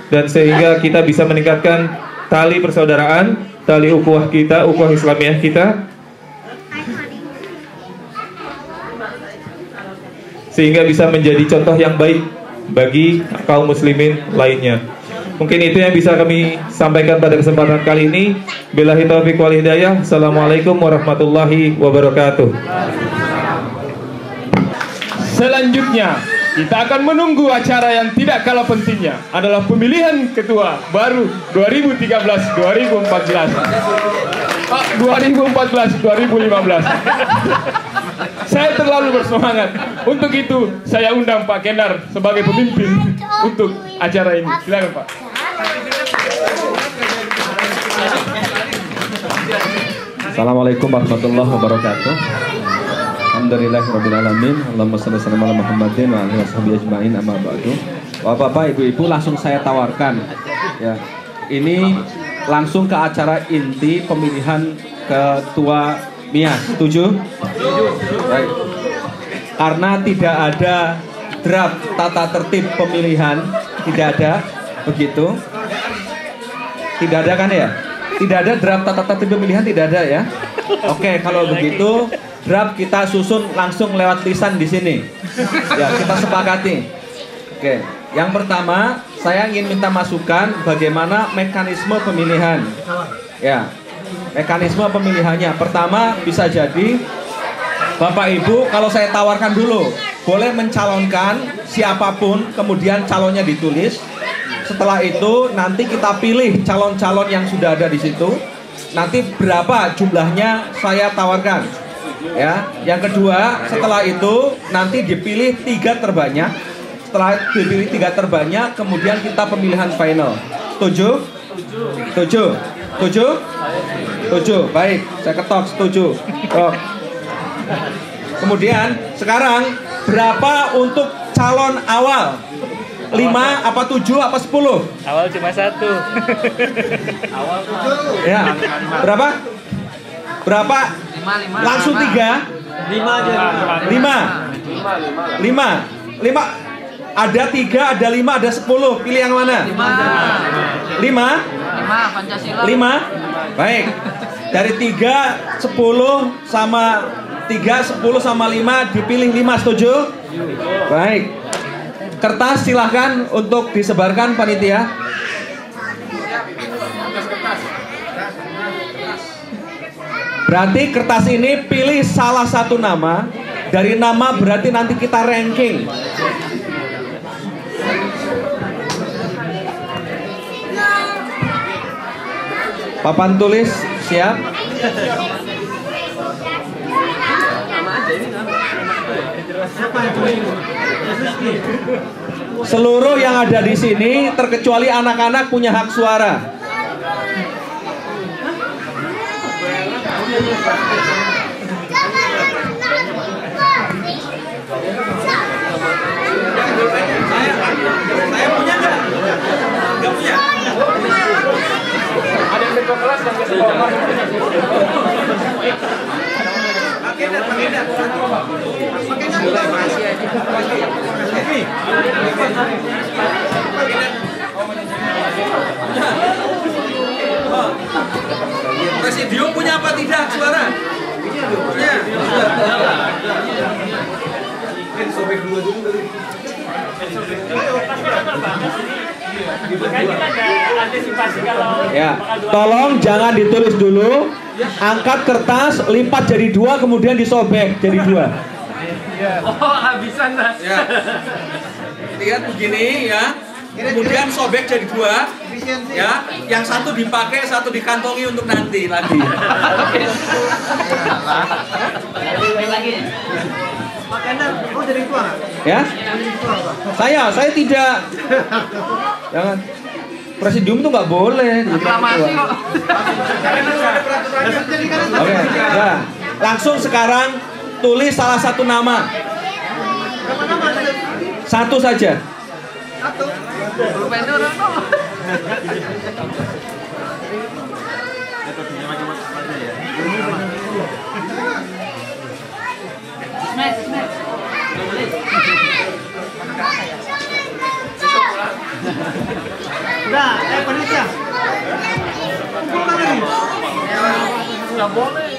dan sehingga kita bisa meningkatkan tali persaudaraan, tali ukhuwah kita, ukhuwah Islamiyah kita, sehingga bisa menjadi contoh yang baik bagi kaum muslimin lainnya. Mungkin itu yang bisa kami sampaikan pada kesempatan kali ini. Billahi taufiq wal hidayah. Assalamualaikum warahmatullahi wabarakatuh. Selanjutnya kita akan menunggu acara yang tidak kalah pentingnya adalah pemilihan ketua baru 2013-2014. 2014-2015. Saya terlalu bersemangat. Untuk itu saya undang Pak Kendar sebagai pemimpin untuk acara ini. Silakan Pak. Assalamualaikum warahmatullahi wabarakatuh. Alhamdulillahirabbil alamin. Allahumma shalli ala Muhammadin wa alihi washabihi ajmain, amma ba'du. Bapak-bapak, ibu-ibu, langsung saya tawarkan ya. Ini langsung ke acara inti pemilihan ketua MIAS. Setuju? Baik. Karena tidak ada draft tata tertib pemilihan, tidak ada begitu. Tidak ada kan ya? Tidak ada draft tata tertib pemilihan, tidak ada ya. Oke, kalau begitu draft kita susun langsung lewat lisan di sini. Ya, kita sepakati. Oke, yang pertama saya ingin minta masukan bagaimana mekanisme pemilihan. Ya, mekanisme pemilihannya. Pertama bisa jadi Bapak Ibu kalau saya tawarkan dulu boleh mencalonkan siapapun, kemudian calonnya ditulis. Setelah itu nanti kita pilih calon-calon yang sudah ada di situ. Nanti berapa jumlahnya saya tawarkan. Ya, yang kedua setelah itu nanti dipilih 3 terbanyak. Setelah dipilih 3 terbanyak, kemudian kita pemilihan final. Setuju? Setuju? Setuju? Setuju. Baik, saya ketok setuju. Oh. Kemudian sekarang berapa untuk calon awal? 5 apa 7 apa 10? Awal cuma 1. Ya. Berapa? Berapa? 5. Langsung 3. 5 aja. 5. Ada 3, ada 5, ada 10. Pilih yang mana? 5. 5 Pancasila. 5. Baik. Dari 3, 10 sama 3, 10 sama 5 dipilih 5. Setuju? Baik. Kertas silahkan untuk disebarkan panitia. Berarti kertas ini pilih salah satu nama. Dari nama berarti nanti kita ranking. Papan tulis siap. Seluruh yang ada di sini terkecuali anak-anak punya hak suara. Saya punya nggak? Nggak punya. Ada yang ketua kelas dan ketua kelas. Presidium punya apa tidak suara? Punya. Ya, tolong jangan ditulis dulu. Angkat kertas, lipat jadi 2, kemudian disobek jadi 2. Oh, habisan dah. Ya. Lihat begini ya. Kemudian sobek jadi 2. Ya, yang satu dipakai, satu dikantongi untuk nanti lagi. Pak Kendar, oh jadi tua nggak? Ya? Saya tidak. Jangan. Presidium tuh nggak boleh. Aklamasi kok. Oke, ya. Langsung sekarang tulis salah satu nama. Satu saja. Udah, panitia. Kumpulkan lagi. Nggak boleh.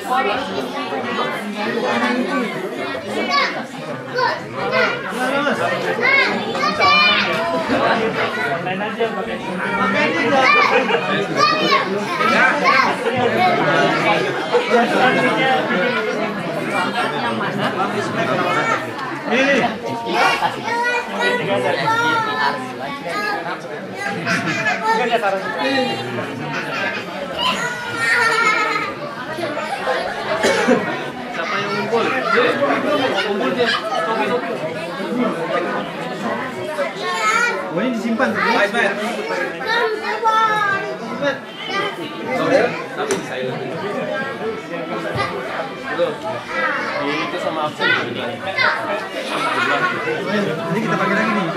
Ini. Oh, ini disimpan. Baik, baik. Itu sama absen. Nanti kita pakai lagi nih.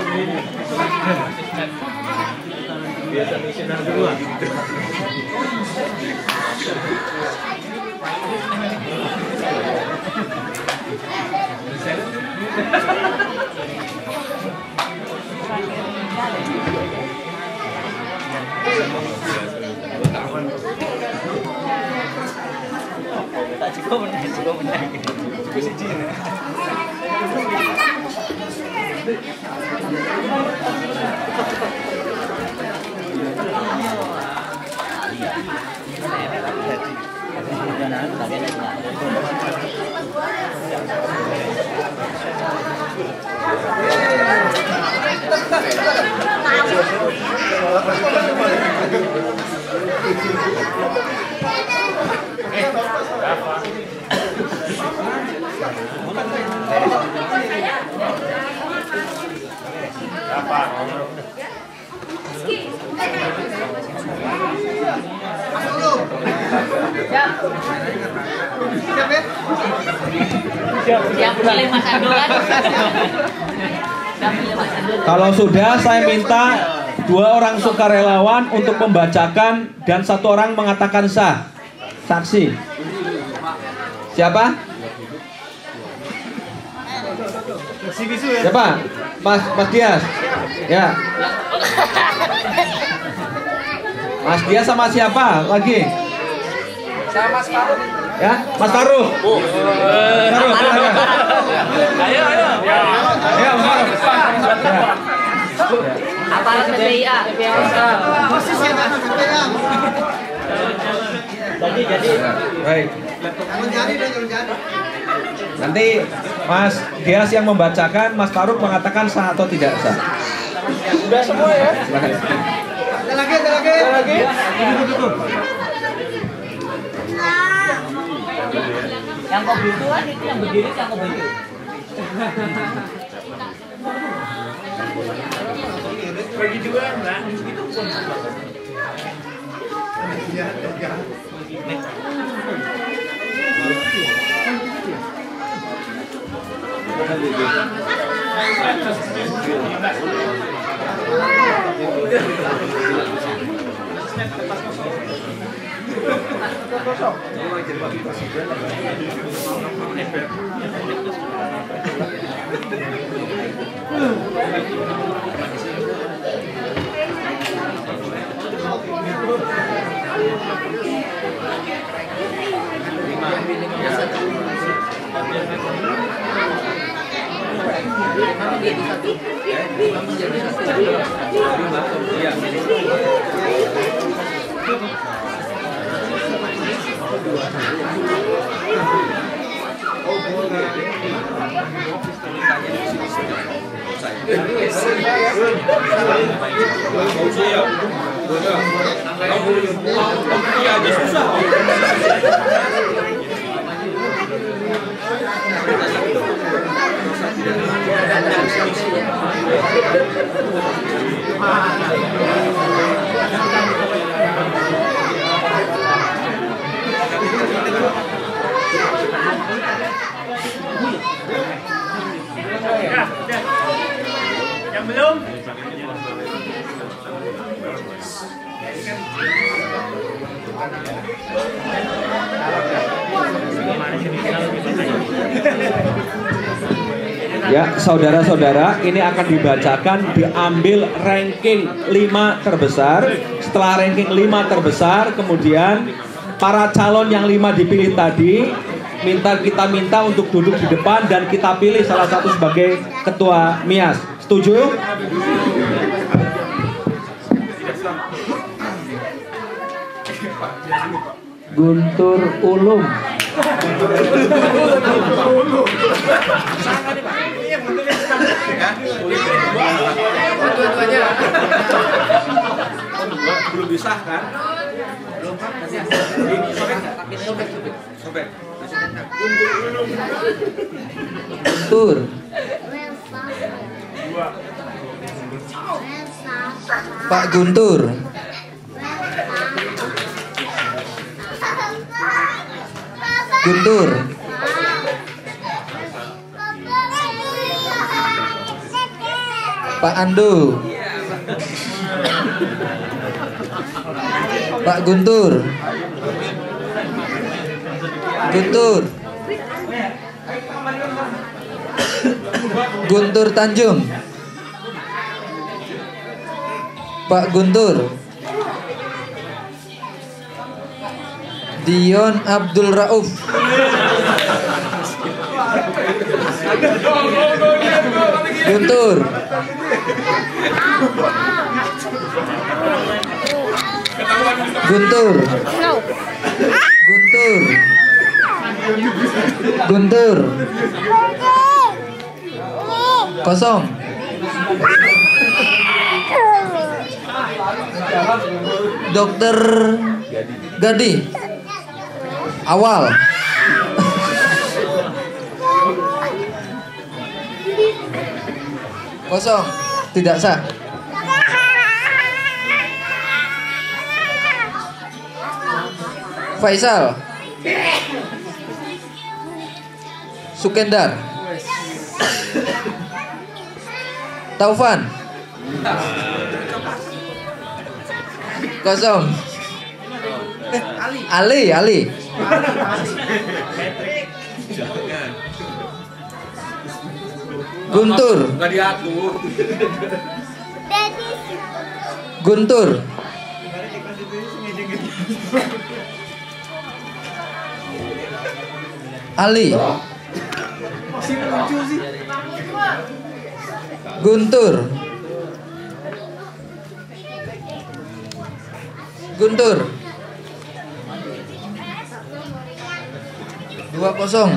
Biasa misioner dulu. Kalau sudah, saya minta 2 orang sukarelawan untuk membacakan dan 1 orang mengatakan sah. Saksi. Siapa? Siapa? Mas Dias. Ya. Mas Dias sama siapa lagi? Sama Mas Faruk. Ya, Mas Faruk. Faruk. Ayo. Ya, Mas Faruk. Aparat PPIA. Jadi. Baik. Nanti Mas Dias yang membacakan, Mas Faruk mengatakan sah atau tidak sah. Sudah semua ya? Ada lagi. Yang kau itu kan itu yang berdiri yang kau berdiri. Bagi 2 enggak? Itu pun. Yang belum? Ya, saudara-saudara, ini akan dibacakan, diambil ranking 5 terbesar. Setelah ranking 5 terbesar, kemudian para calon yang 5 dipilih tadi kita minta untuk duduk di depan dan kita pilih salah satu sebagai ketua MIAS. Setuju? Guntur Ulum. Belum bisa kan? Belum kan? Sobek. Guntur. Pak Guntur. Guntur. Pak Ando. Pak Guntur. Guntur. Guntur Tanjung. Pak Guntur. Dion Abdul Rauf. Guntur. Guntur. Guntur. Guntur. Kosong. Dokter Gadi. Awal. Kosong. Tidak sah. Faisal. Sukendar. Taufan. Kosong. Ali. Guntur. Nggak diatur. Guntur. Ali. Guntur. Guntur. 2-0.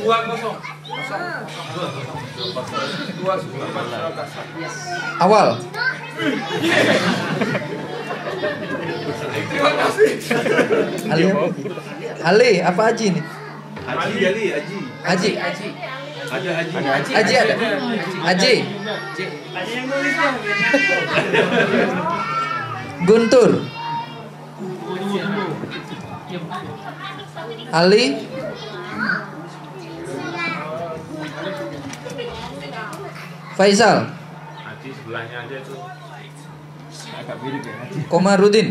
2-0. Awal. Terima kasih. Ali, apa Aji nih? Aji. Aji. Ada Aji. Aji ada. Aji. Guntur. Ali. Faisal. Haji sebelahnya aja tuh. Agak mirip ya Haji. Komarudin.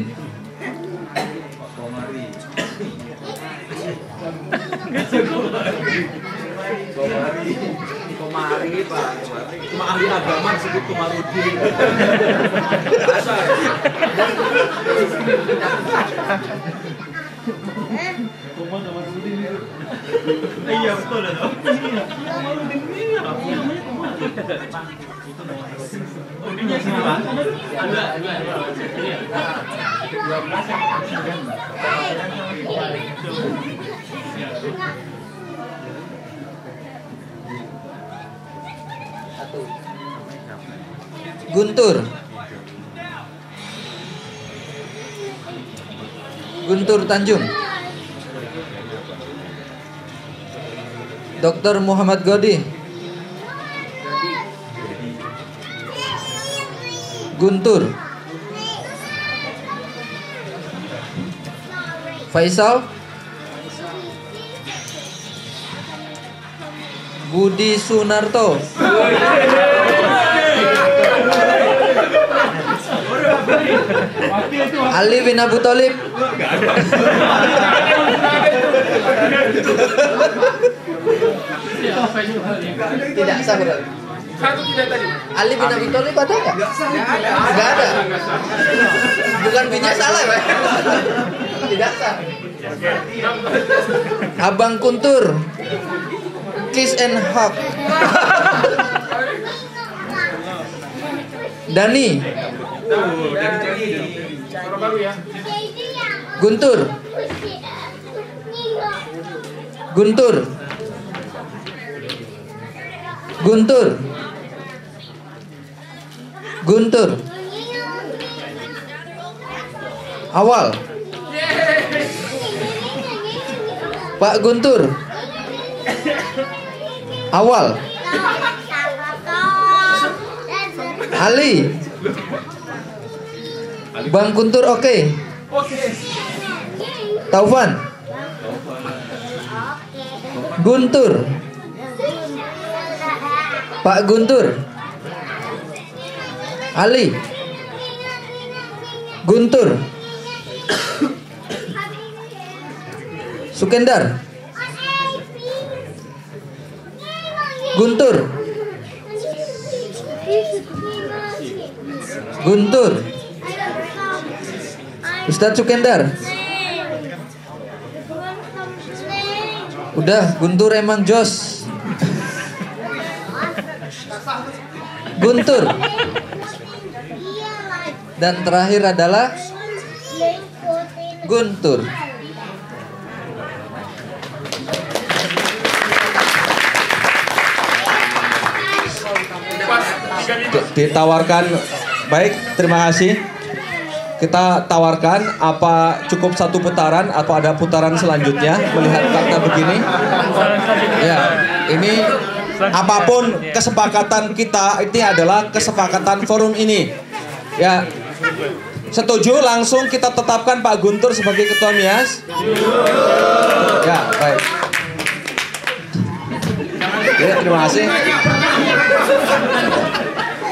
Komari Pak. Cuma ahli agama disebut Komarudin. Asal. Iya betul loh. Guntur. Guntur Tanjung. Dr. Muhammad Godi. Guntur. Faisal. Budi Sunarto. Ali bin Abu Thalib. Tidak sah berarti. Satu tidak tadi. Ali bin Abi Thalib ada nggak? Nggak ada. Bukan binya salah ya? Tidak sah. Abang Kuntur. Kiss and hug. Dani. Guntur. Guntur. Guntur. Guntur. Awal. Pak Guntur. Awal. Ali. Bang Guntur oke. Taufan. Guntur. Pak Guntur. Ali. Guntur. Sukendar. Guntur. Guntur. Ustadz Sukendar. Udah, Guntur emang jos. Guntur. Dan terakhir adalah Guntur. Ditawarkan, baik, terima kasih. Kita tawarkan apa cukup satu putaran atau ada putaran selanjutnya melihat fakta begini. Ya, ini apapun kesepakatan kita, ini adalah kesepakatan forum ini. Ya, setuju langsung kita tetapkan Pak Guntur sebagai Ketua MIAS. Ya, baik. Ya, terima kasih.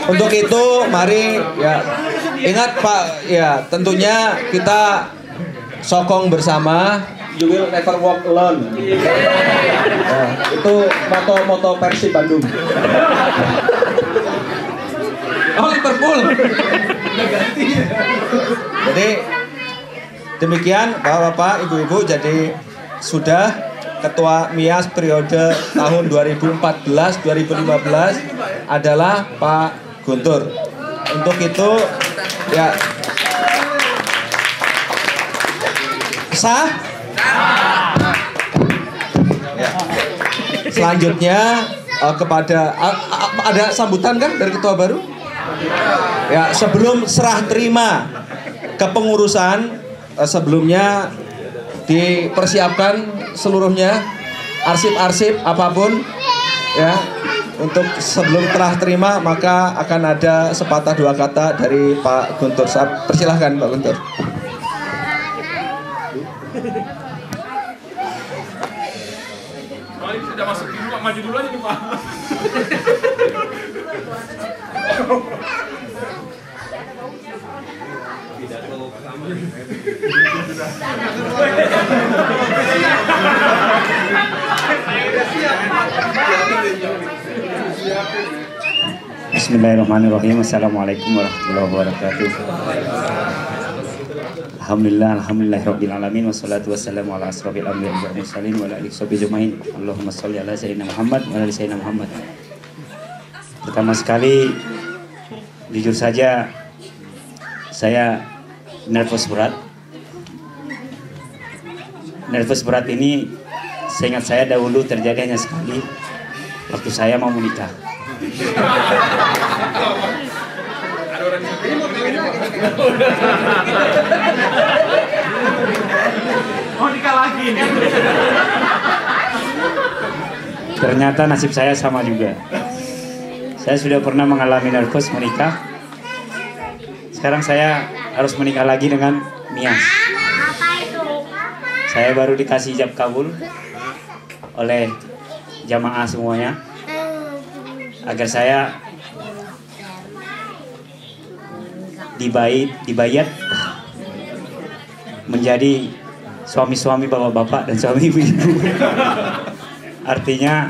Untuk itu, mari ya ingat Pak, ya tentunya kita sokong bersama. You will never walk alone. Nah, itu moto Persib Bandung. Oh, Liverpool. Jadi demikian Bapak-bapak, Ibu-ibu, jadi sudah Ketua MIAS periode tahun 2014-2015 adalah Pak Guntur. Untuk itu ya sah. Ya. Selanjutnya kepada ada sambutan kan dari ketua baru? Ya, sebelum serah terima kepengurusan sebelumnya dipersiapkan seluruhnya arsip-arsip apapun ya. Untuk sebelum serah terima maka akan ada sepatah dua kata dari Pak Guntur. Persilahkan Pak Guntur. Oh, ini sudah masuk dulu Pak, maju dulu aja nih Pak. Bismillahirrahmanirrahim. Assalamualaikum warahmatullahi wabarakatuh. Alhamdulillahirabbil alamin wassalatu wassalamu ala asrofil anbiya'i wal mursalin wa ala alihi washabihi ajmain. Allahumma shalli ala sayyidina Muhammad wa ala ali sayyidina Muhammad. Pertama sekali jujur saja saya nervous berat. Nervous berat ini seingat saya dahulu terjadi hanya sekali waktu saya mau menikah. Oh, nikah lagi nih. Ternyata nasib saya sama juga. Saya sudah pernah mengalami nervous menikah. Sekarang saya harus menikah lagi dengan MIAS. Saya baru dikasih ijab kabul oleh jamaah semuanya agar saya dibayat menjadi suami-suami bapak-bapak dan suami ibu-ibu. Artinya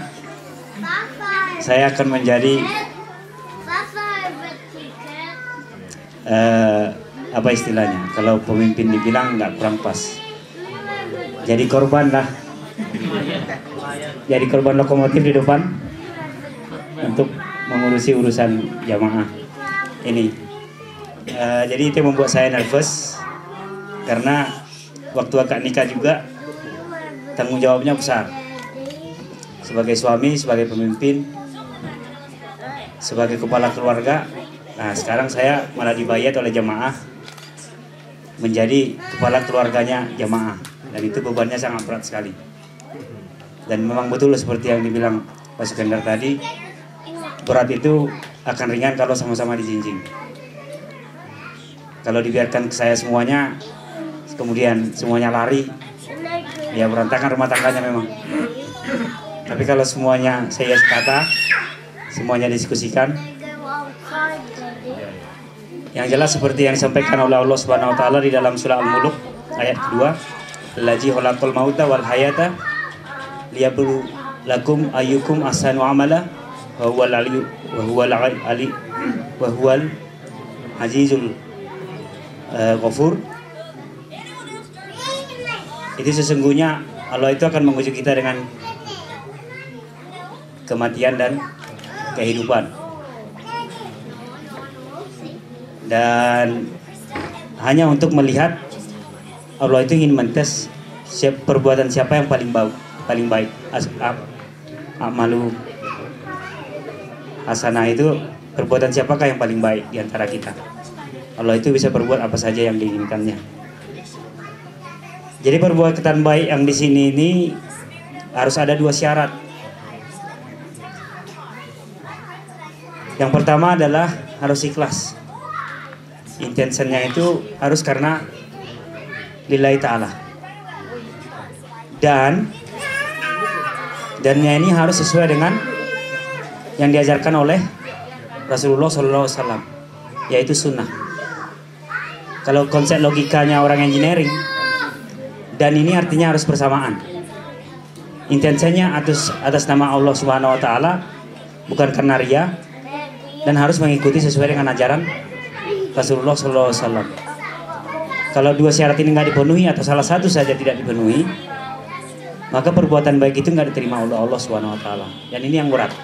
saya akan menjadi apa istilahnya, kalau pemimpin dibilang nggak kurang pas, jadi korban lah, jadi korban lokomotif di depan untuk mengurusi urusan jamaah ini. Jadi itu yang membuat saya nervous karena waktu akad nikah juga tanggung jawabnya besar sebagai suami, sebagai pemimpin, sebagai kepala keluarga. Nah, sekarang saya malah dibayat oleh jamaah menjadi kepala keluarganya jamaah, dan itu bebannya sangat berat sekali. Dan memang betul seperti yang dibilang Pak Sukendar tadi, berat itu akan ringan kalau sama-sama dijinjing. Kalau dibiarkan ke saya semuanya, kemudian semuanya lari, ya berantakan rumah tangganya memang. Tapi kalau semuanya saya kata, semuanya diskusikan, yang jelas seperti yang disampaikan oleh Allah Subhanahu wa taala di dalam surah Al-Mulk ayat kedua, "Allazi khalaqal mauta wal hayata liyabluwakum ayyukum ahsanu amala wa huwal azizul ghafur." Itu sesungguhnya Allah itu akan menguji kita dengan kematian dan kehidupan. Dan hanya untuk melihat, Allah itu ingin mentes perbuatan siapa yang paling baik. Amalu hasanah itu perbuatan siapakah yang paling baik di antara kita. Allah itu bisa berbuat apa saja yang diinginkannya. Jadi perbuatan baik yang di sini ini harus ada 2 syarat. Yang pertama adalah harus ikhlas. Intentionnya itu harus karena lillahi ta'ala. Dannya ini harus sesuai dengan yang diajarkan oleh Rasulullah SAW, yaitu sunnah. Kalau konsep logikanya orang engineering, dan ini artinya harus bersamaan. Intensinya atas nama Allah Subhanahu wa taala, bukan karena ria, dan harus mengikuti sesuai dengan ajaran Rasulullah SAW. Kalau 2 syarat ini nggak dipenuhi atau salah satu saja tidak dipenuhi, maka perbuatan baik itu nggak diterima oleh Allah Subhanahu wa taala. Dan ini yang berat.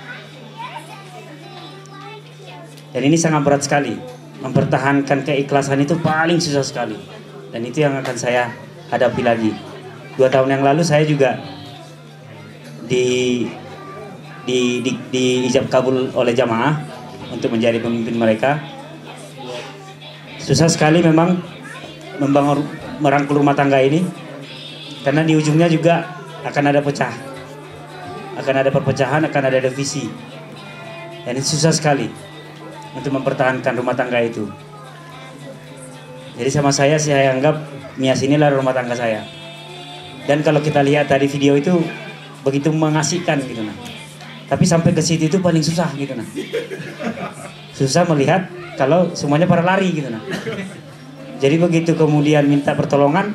Dan ini sangat berat sekali. Mempertahankan keikhlasan itu paling susah sekali. Dan itu yang akan saya hadapi lagi. 2 tahun yang lalu saya juga di ijab kabul oleh jamaah untuk menjadi pemimpin mereka. Susah sekali memang merangkul rumah tangga ini, karena di ujungnya juga akan ada perpecahan, akan ada divisi, dan itu susah sekali untuk mempertahankan rumah tangga itu. Jadi saya anggap Mias inilah rumah tangga saya. Dan kalau kita lihat tadi video itu begitu mengasihkan gitu nah. Tapi sampai ke situ itu paling susah gitu nah. Susah melihat kalau semuanya pada lari gitu nah. Jadi begitu kemudian minta pertolongan,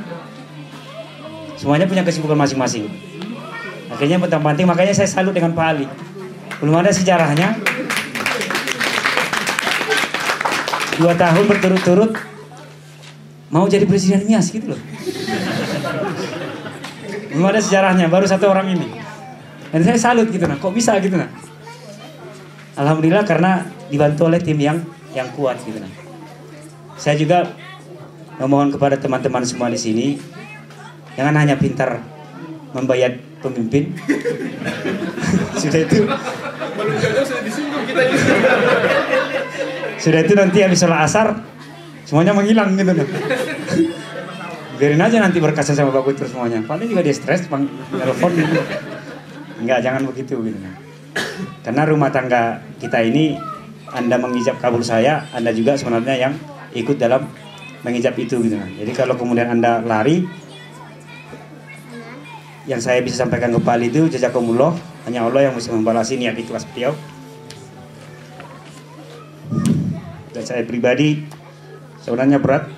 semuanya punya kesibukan masing-masing. Akhirnya penting, makanya saya salut dengan Pak Ali. Belum ada sejarahnya 2 tahun berturut-turut mau jadi presiden Mias gitu loh. Belum ada sejarahnya, baru 1 orang ini. Dan saya salut gitu nah, kok bisa gitu nah. Alhamdulillah karena dibantu oleh tim yang kuat gitu nah. Saya juga memohon kepada teman-teman semua di sini, jangan hanya pintar membayar pemimpin. Sudah itu sudah itu nanti habis sholat asar semuanya menghilang gitu nah. Biarin aja nanti berkasnya sama Pak Kutur semuanya. Paling juga dia stres, telepon gitu. Enggak, jangan begitu gitu. Karena rumah tangga kita ini, Anda mengijab kabul saya, Anda juga sebenarnya yang ikut dalam mengijab itu gitu. Jadi kalau kemudian Anda lari, yang saya bisa sampaikan ke Pak Ali itu jazakumullah, hanya Allah yang bisa membalasi niat ikhlas beliau. Dan saya pribadi sebenarnya berat,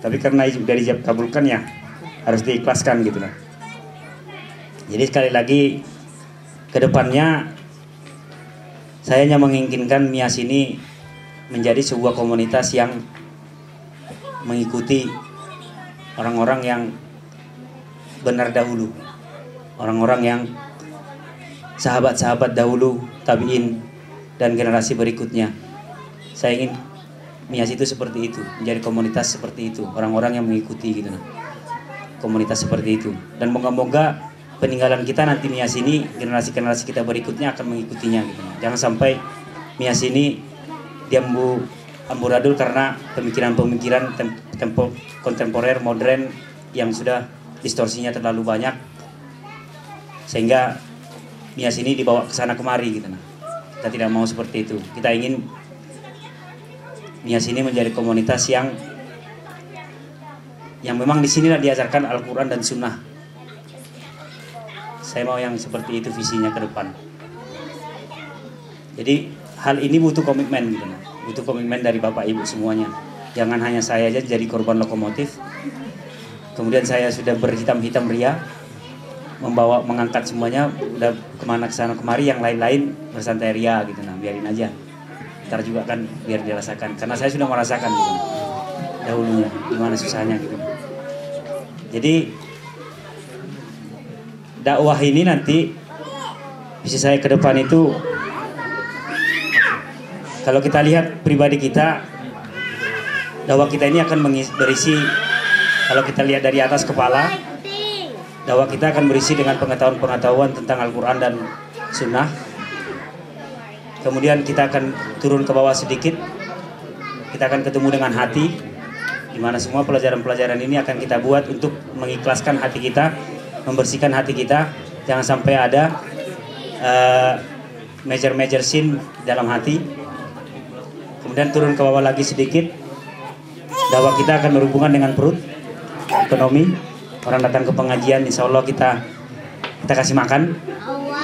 tapi karena dari ijab kabulkan ya harus diikhlaskan gitu lah. Jadi sekali lagi kedepannya saya hanya menginginkan Mias ini menjadi sebuah komunitas yang mengikuti orang-orang yang benar dahulu, orang-orang yang sahabat-sahabat dahulu, tabiin dan generasi berikutnya. Saya ingin Mias itu seperti itu, menjadi komunitas seperti itu, orang-orang yang mengikuti gitu nah. Komunitas seperti itu. Dan moga-moga peninggalan kita nanti Mias ini, generasi-generasi kita berikutnya akan mengikutinya gitu. Jangan sampai Mias ini amburadul karena pemikiran-pemikiran kontemporer, modern yang sudah distorsinya terlalu banyak, sehingga Mias ini dibawa ke sana kemari gitu nah. Kita tidak mau seperti itu. Kita ingin Mias ini menjadi komunitas yang memang di sinilah diajarkan Al-Quran dan Sunnah. Saya mau yang seperti itu visinya ke depan. Jadi hal ini butuh komitmen gitu nah. Butuh komitmen dari Bapak Ibu semuanya. Jangan hanya saya aja jadi korban lokomotif. Kemudian saya sudah berhitam-hitam ria, mengangkat semuanya, udah kemana kesana kemari, yang lain-lain bersantai ria gitu nah, biarin aja. Ntar juga kan biar dirasakan, karena saya sudah merasakan gitu dahulunya gimana susahnya gitu. Jadi dakwah ini nanti visi saya ke depan itu, kalau kita lihat pribadi kita, dakwah kita ini akan berisi, kalau kita lihat dari atas kepala, dakwah kita akan berisi dengan pengetahuan-pengetahuan tentang Al-Quran dan Sunnah. Kemudian kita akan turun ke bawah sedikit, kita akan ketemu dengan hati, di mana semua pelajaran-pelajaran ini akan kita buat untuk mengikhlaskan hati kita, membersihkan hati kita. Jangan sampai ada major sin dalam hati. Kemudian turun ke bawah lagi sedikit, dakwah kita akan berhubungan dengan perut, ekonomi. Orang datang ke pengajian, insya Allah kita kasih makan,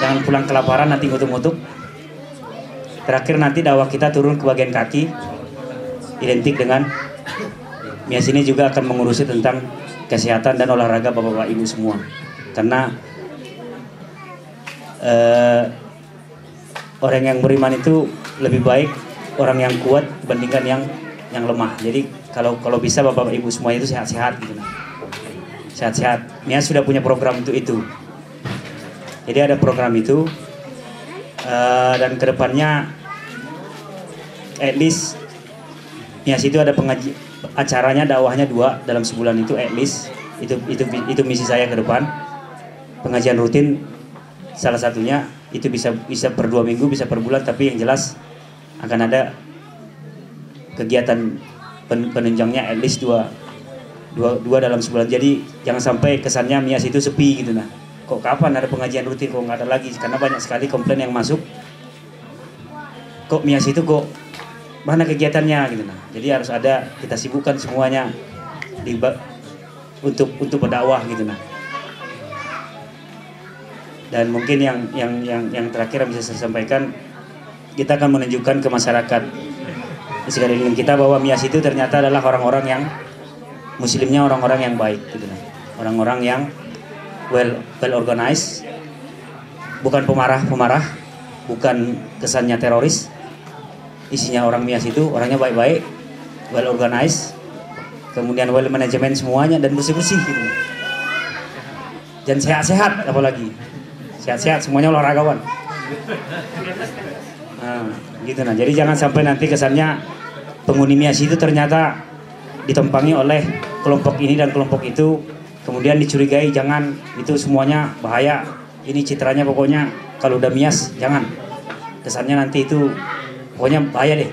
jangan pulang kelaparan nanti ngutuk-ngutuk. Terakhir nanti dakwah kita turun ke bagian kaki, identik dengan Mias ini juga akan mengurusi tentang kesehatan dan olahraga bapak-bapak ibu semua. Karena orang yang beriman itu lebih baik orang yang kuat dibandingkan yang lemah. Jadi kalau bisa bapak ibu semuanya itu sehat-sehat gitu. Sehat-sehat. Mias sudah punya program untuk itu. Jadi ada program itu, dan kedepannya at least Mias itu ada acaranya, dakwahnya 2 dalam sebulan itu at least. Itu misi saya ke depan. Pengajian rutin salah satunya itu bisa per 2 minggu, bisa per bulan, tapi yang jelas akan ada kegiatan penunjangnya at least 2 dalam sebulan. Jadi jangan sampai kesannya Mias itu sepi gitu nah. Kok kapan ada pengajian rutin, kok nggak ada lagi? Karena banyak sekali komplain yang masuk. Kok Mias itu kok mana kegiatannya gitu nah. Jadi harus ada, kita sibukkan semuanya untuk berdakwah gitu nah. Dan mungkin yang terakhir yang bisa saya sampaikan, kita akan menunjukkan ke masyarakat di sekeliling kita bahwa Mias itu ternyata adalah orang-orang yang muslimnya, orang-orang yang baik gitu. Orang-orang yang well organized, bukan pemarah, bukan kesannya teroris. Isinya orang Mias itu orangnya baik-baik, well organized, kemudian well manajemen semuanya dan bersih-bersih gitu. Dan sehat-sehat, apalagi sehat-sehat, semuanya olahragawan. Nah, gitu nah. Jadi jangan sampai nanti kesannya penghuni Mias itu ternyata ditempangi oleh kelompok ini dan kelompok itu, kemudian dicurigai. Jangan, itu semuanya bahaya. Ini citranya pokoknya kalau udah Mias jangan, kesannya nanti itu pokoknya bahaya deh.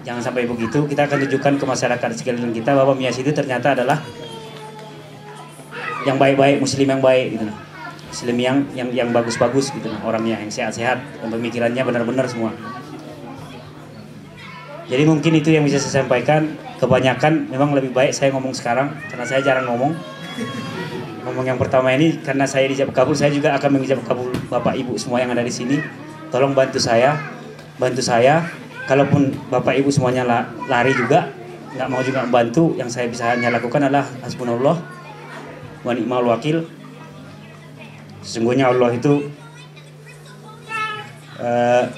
Jangan sampai begitu. Kita akan tunjukkan ke masyarakat sekeliling kita bahwa Mias itu ternyata adalah yang baik-baik, muslim yang baik gitu nah. Muslim yang bagus-bagus gitu nah, orangnya yang sehat-sehat dan pemikirannya benar-benar semua. Jadi mungkin itu yang bisa saya sampaikan. Kebanyakan memang lebih baik saya ngomong sekarang, karena saya jarang ngomong yang pertama ini, karena saya dijawab kabul. Saya juga akan menjawab kabul bapak ibu semua yang ada di sini. Tolong bantu saya. Kalaupun bapak ibu semuanya lari juga, nggak mau juga membantu, yang saya bisa hanya lakukan adalah hasbunallah wa ni'mal wakil. Sesungguhnya Allah itu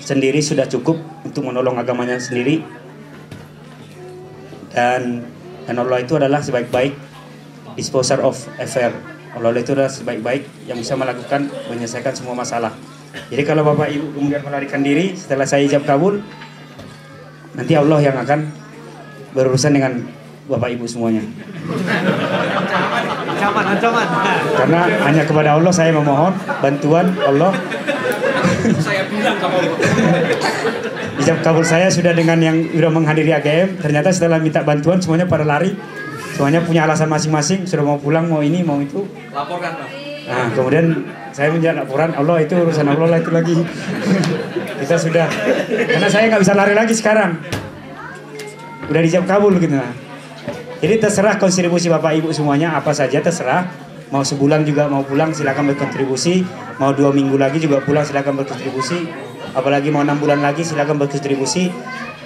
sendiri sudah cukup untuk menolong agamanya sendiri, dan Allah itu adalah sebaik-baik disposer of affair. Allah itu adalah sebaik-baik yang bisa menyelesaikan semua masalah. Jadi kalau bapak ibu kemudian melarikan diri setelah saya ijab kabul, nanti Allah yang akan berurusan dengan bapak ibu semuanya. Ancaman. Karena hanya kepada Allah saya memohon bantuan Allah. Saya bilang sama Allah. Ijab kabul saya sudah dengan yang sudah menghadiri AGM. Ternyata setelah minta bantuan semuanya pada lari. Semuanya punya alasan masing-masing, sudah mau pulang, mau ini, mau itu. Laporkan, Pak. Nah, kemudian saya menjaga laporan Allah itu urusan Allah lah itu lagi. Kita sudah, karena saya nggak bisa lari lagi sekarang. Udah dijawab kabul gitu. Nah. Jadi terserah kontribusi Bapak Ibu semuanya apa saja terserah. Mau sebulan juga mau pulang silakan berkontribusi. Mau 2 minggu lagi juga pulang silakan berkontribusi. Apalagi mau 6 bulan lagi silakan berkontribusi.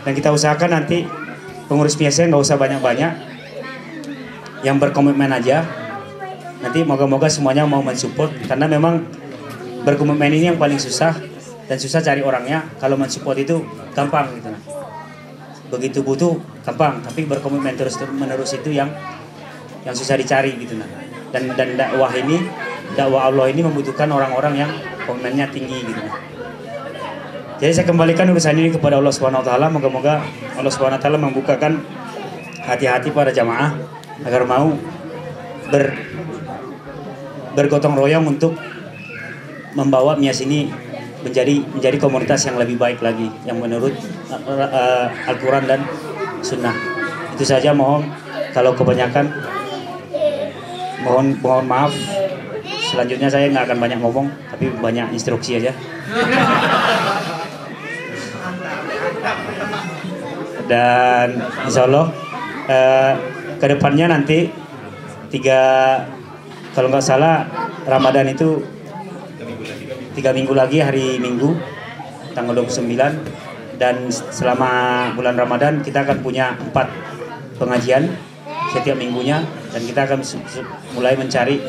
Dan kita usahakan nanti pengurus biasa nggak usah banyak-banyak. Yang berkomitmen aja. Nanti moga-moga semuanya mau mensupport karena memang berkomitmen ini yang paling susah dan susah cari orangnya. Kalau mensupport itu gampang gitu. Begitu butuh gampang, tapi berkomitmen terus menerus itu yang susah dicari gitu nah. Dan dakwah Allah ini membutuhkan orang-orang yang komitmennya tinggi gitu nah. Jadi saya kembalikan urusan ini kepada Allah Subhanahu wa taala. Moga-moga Allah Subhanahu wa taala membukakan hati-hati para jamaah agar mau bergotong royong untuk membawa MIAS ini menjadi komunitas yang lebih baik lagi yang menurut Al-Quran dan Sunnah. Itu saja, mohon kalau kebanyakan mohon maaf. Selanjutnya saya nggak akan banyak ngomong tapi banyak instruksi aja. Dan insya Allah kedepannya nanti kalau nggak salah Ramadan itu 3 minggu lagi hari Minggu tanggal 29 dan selama bulan Ramadan kita akan punya 4 pengajian setiap minggunya dan kita akan mulai mencari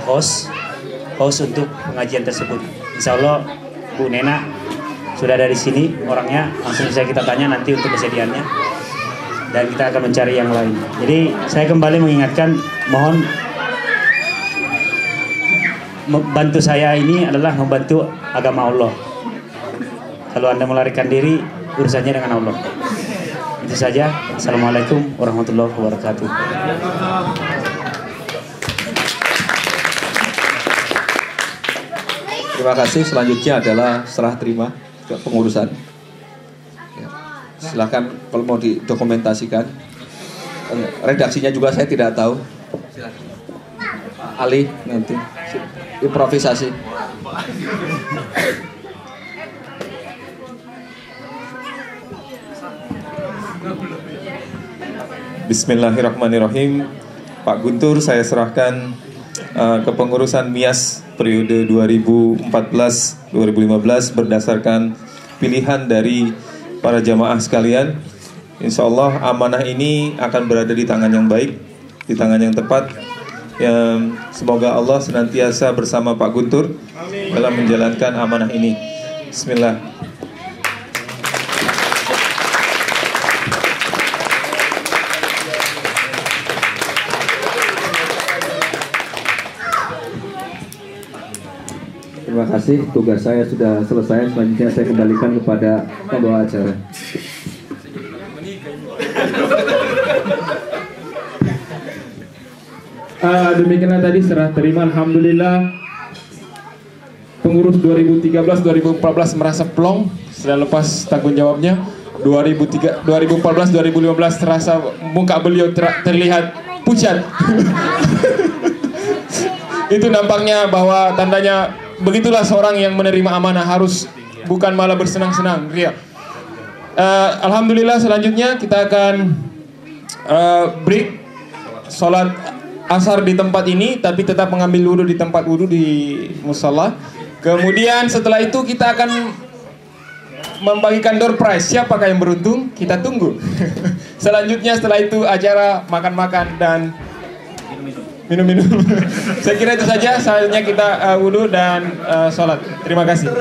host untuk pengajian tersebut. Insya Allah Bu Nena sudah ada di sini orangnya, langsung bisa kita tanya nanti untuk kesediaannya dan kita akan mencari yang lain. Jadi saya kembali mengingatkan, mohon membantu saya ini adalah membantu agama Allah. Kalau Anda melarikan diri, urusannya dengan Allah. Itu saja. Assalamualaikum warahmatullahi wabarakatuh. Terima kasih. Selanjutnya adalah serah terima kepengurusan. Ya. Silakan kalau mau didokumentasikan. Redaksinya juga saya tidak tahu. Ali nanti improvisasi. Bismillahirrahmanirrahim. Pak Guntur, saya serahkan kepengurusan MIAS periode 2014-2015 berdasarkan pilihan dari para jamaah sekalian. Insya Allah amanah ini akan berada di tangan yang baik, di tangan yang tepat. Yang semoga Allah senantiasa bersama Pak Guntur dalam menjalankan amanah ini. Bismillah. Terima kasih, tugas saya sudah selesai. Selanjutnya saya kembalikan kepada pembawa acara. Demikianlah tadi serah terima. Alhamdulillah pengurus 2013-2014 merasa plong, sudah lepas tanggung jawabnya. 2014-2015 terasa muka beliau terlihat pucat. Itu nampaknya bahwa tandanya begitulah seorang yang menerima amanah, harus bukan malah bersenang-senang. Ya. Alhamdulillah selanjutnya kita akan break sholat asar di tempat ini, tapi tetap mengambil wudhu di tempat wudhu di musala. Kemudian setelah itu kita akan membagikan door prize. Siapakah yang beruntung? Kita tunggu. Selanjutnya setelah itu acara makan-makan dan minum-minum. Saya kira itu saja. Selanjutnya kita wudhu dan sholat. Terima kasih.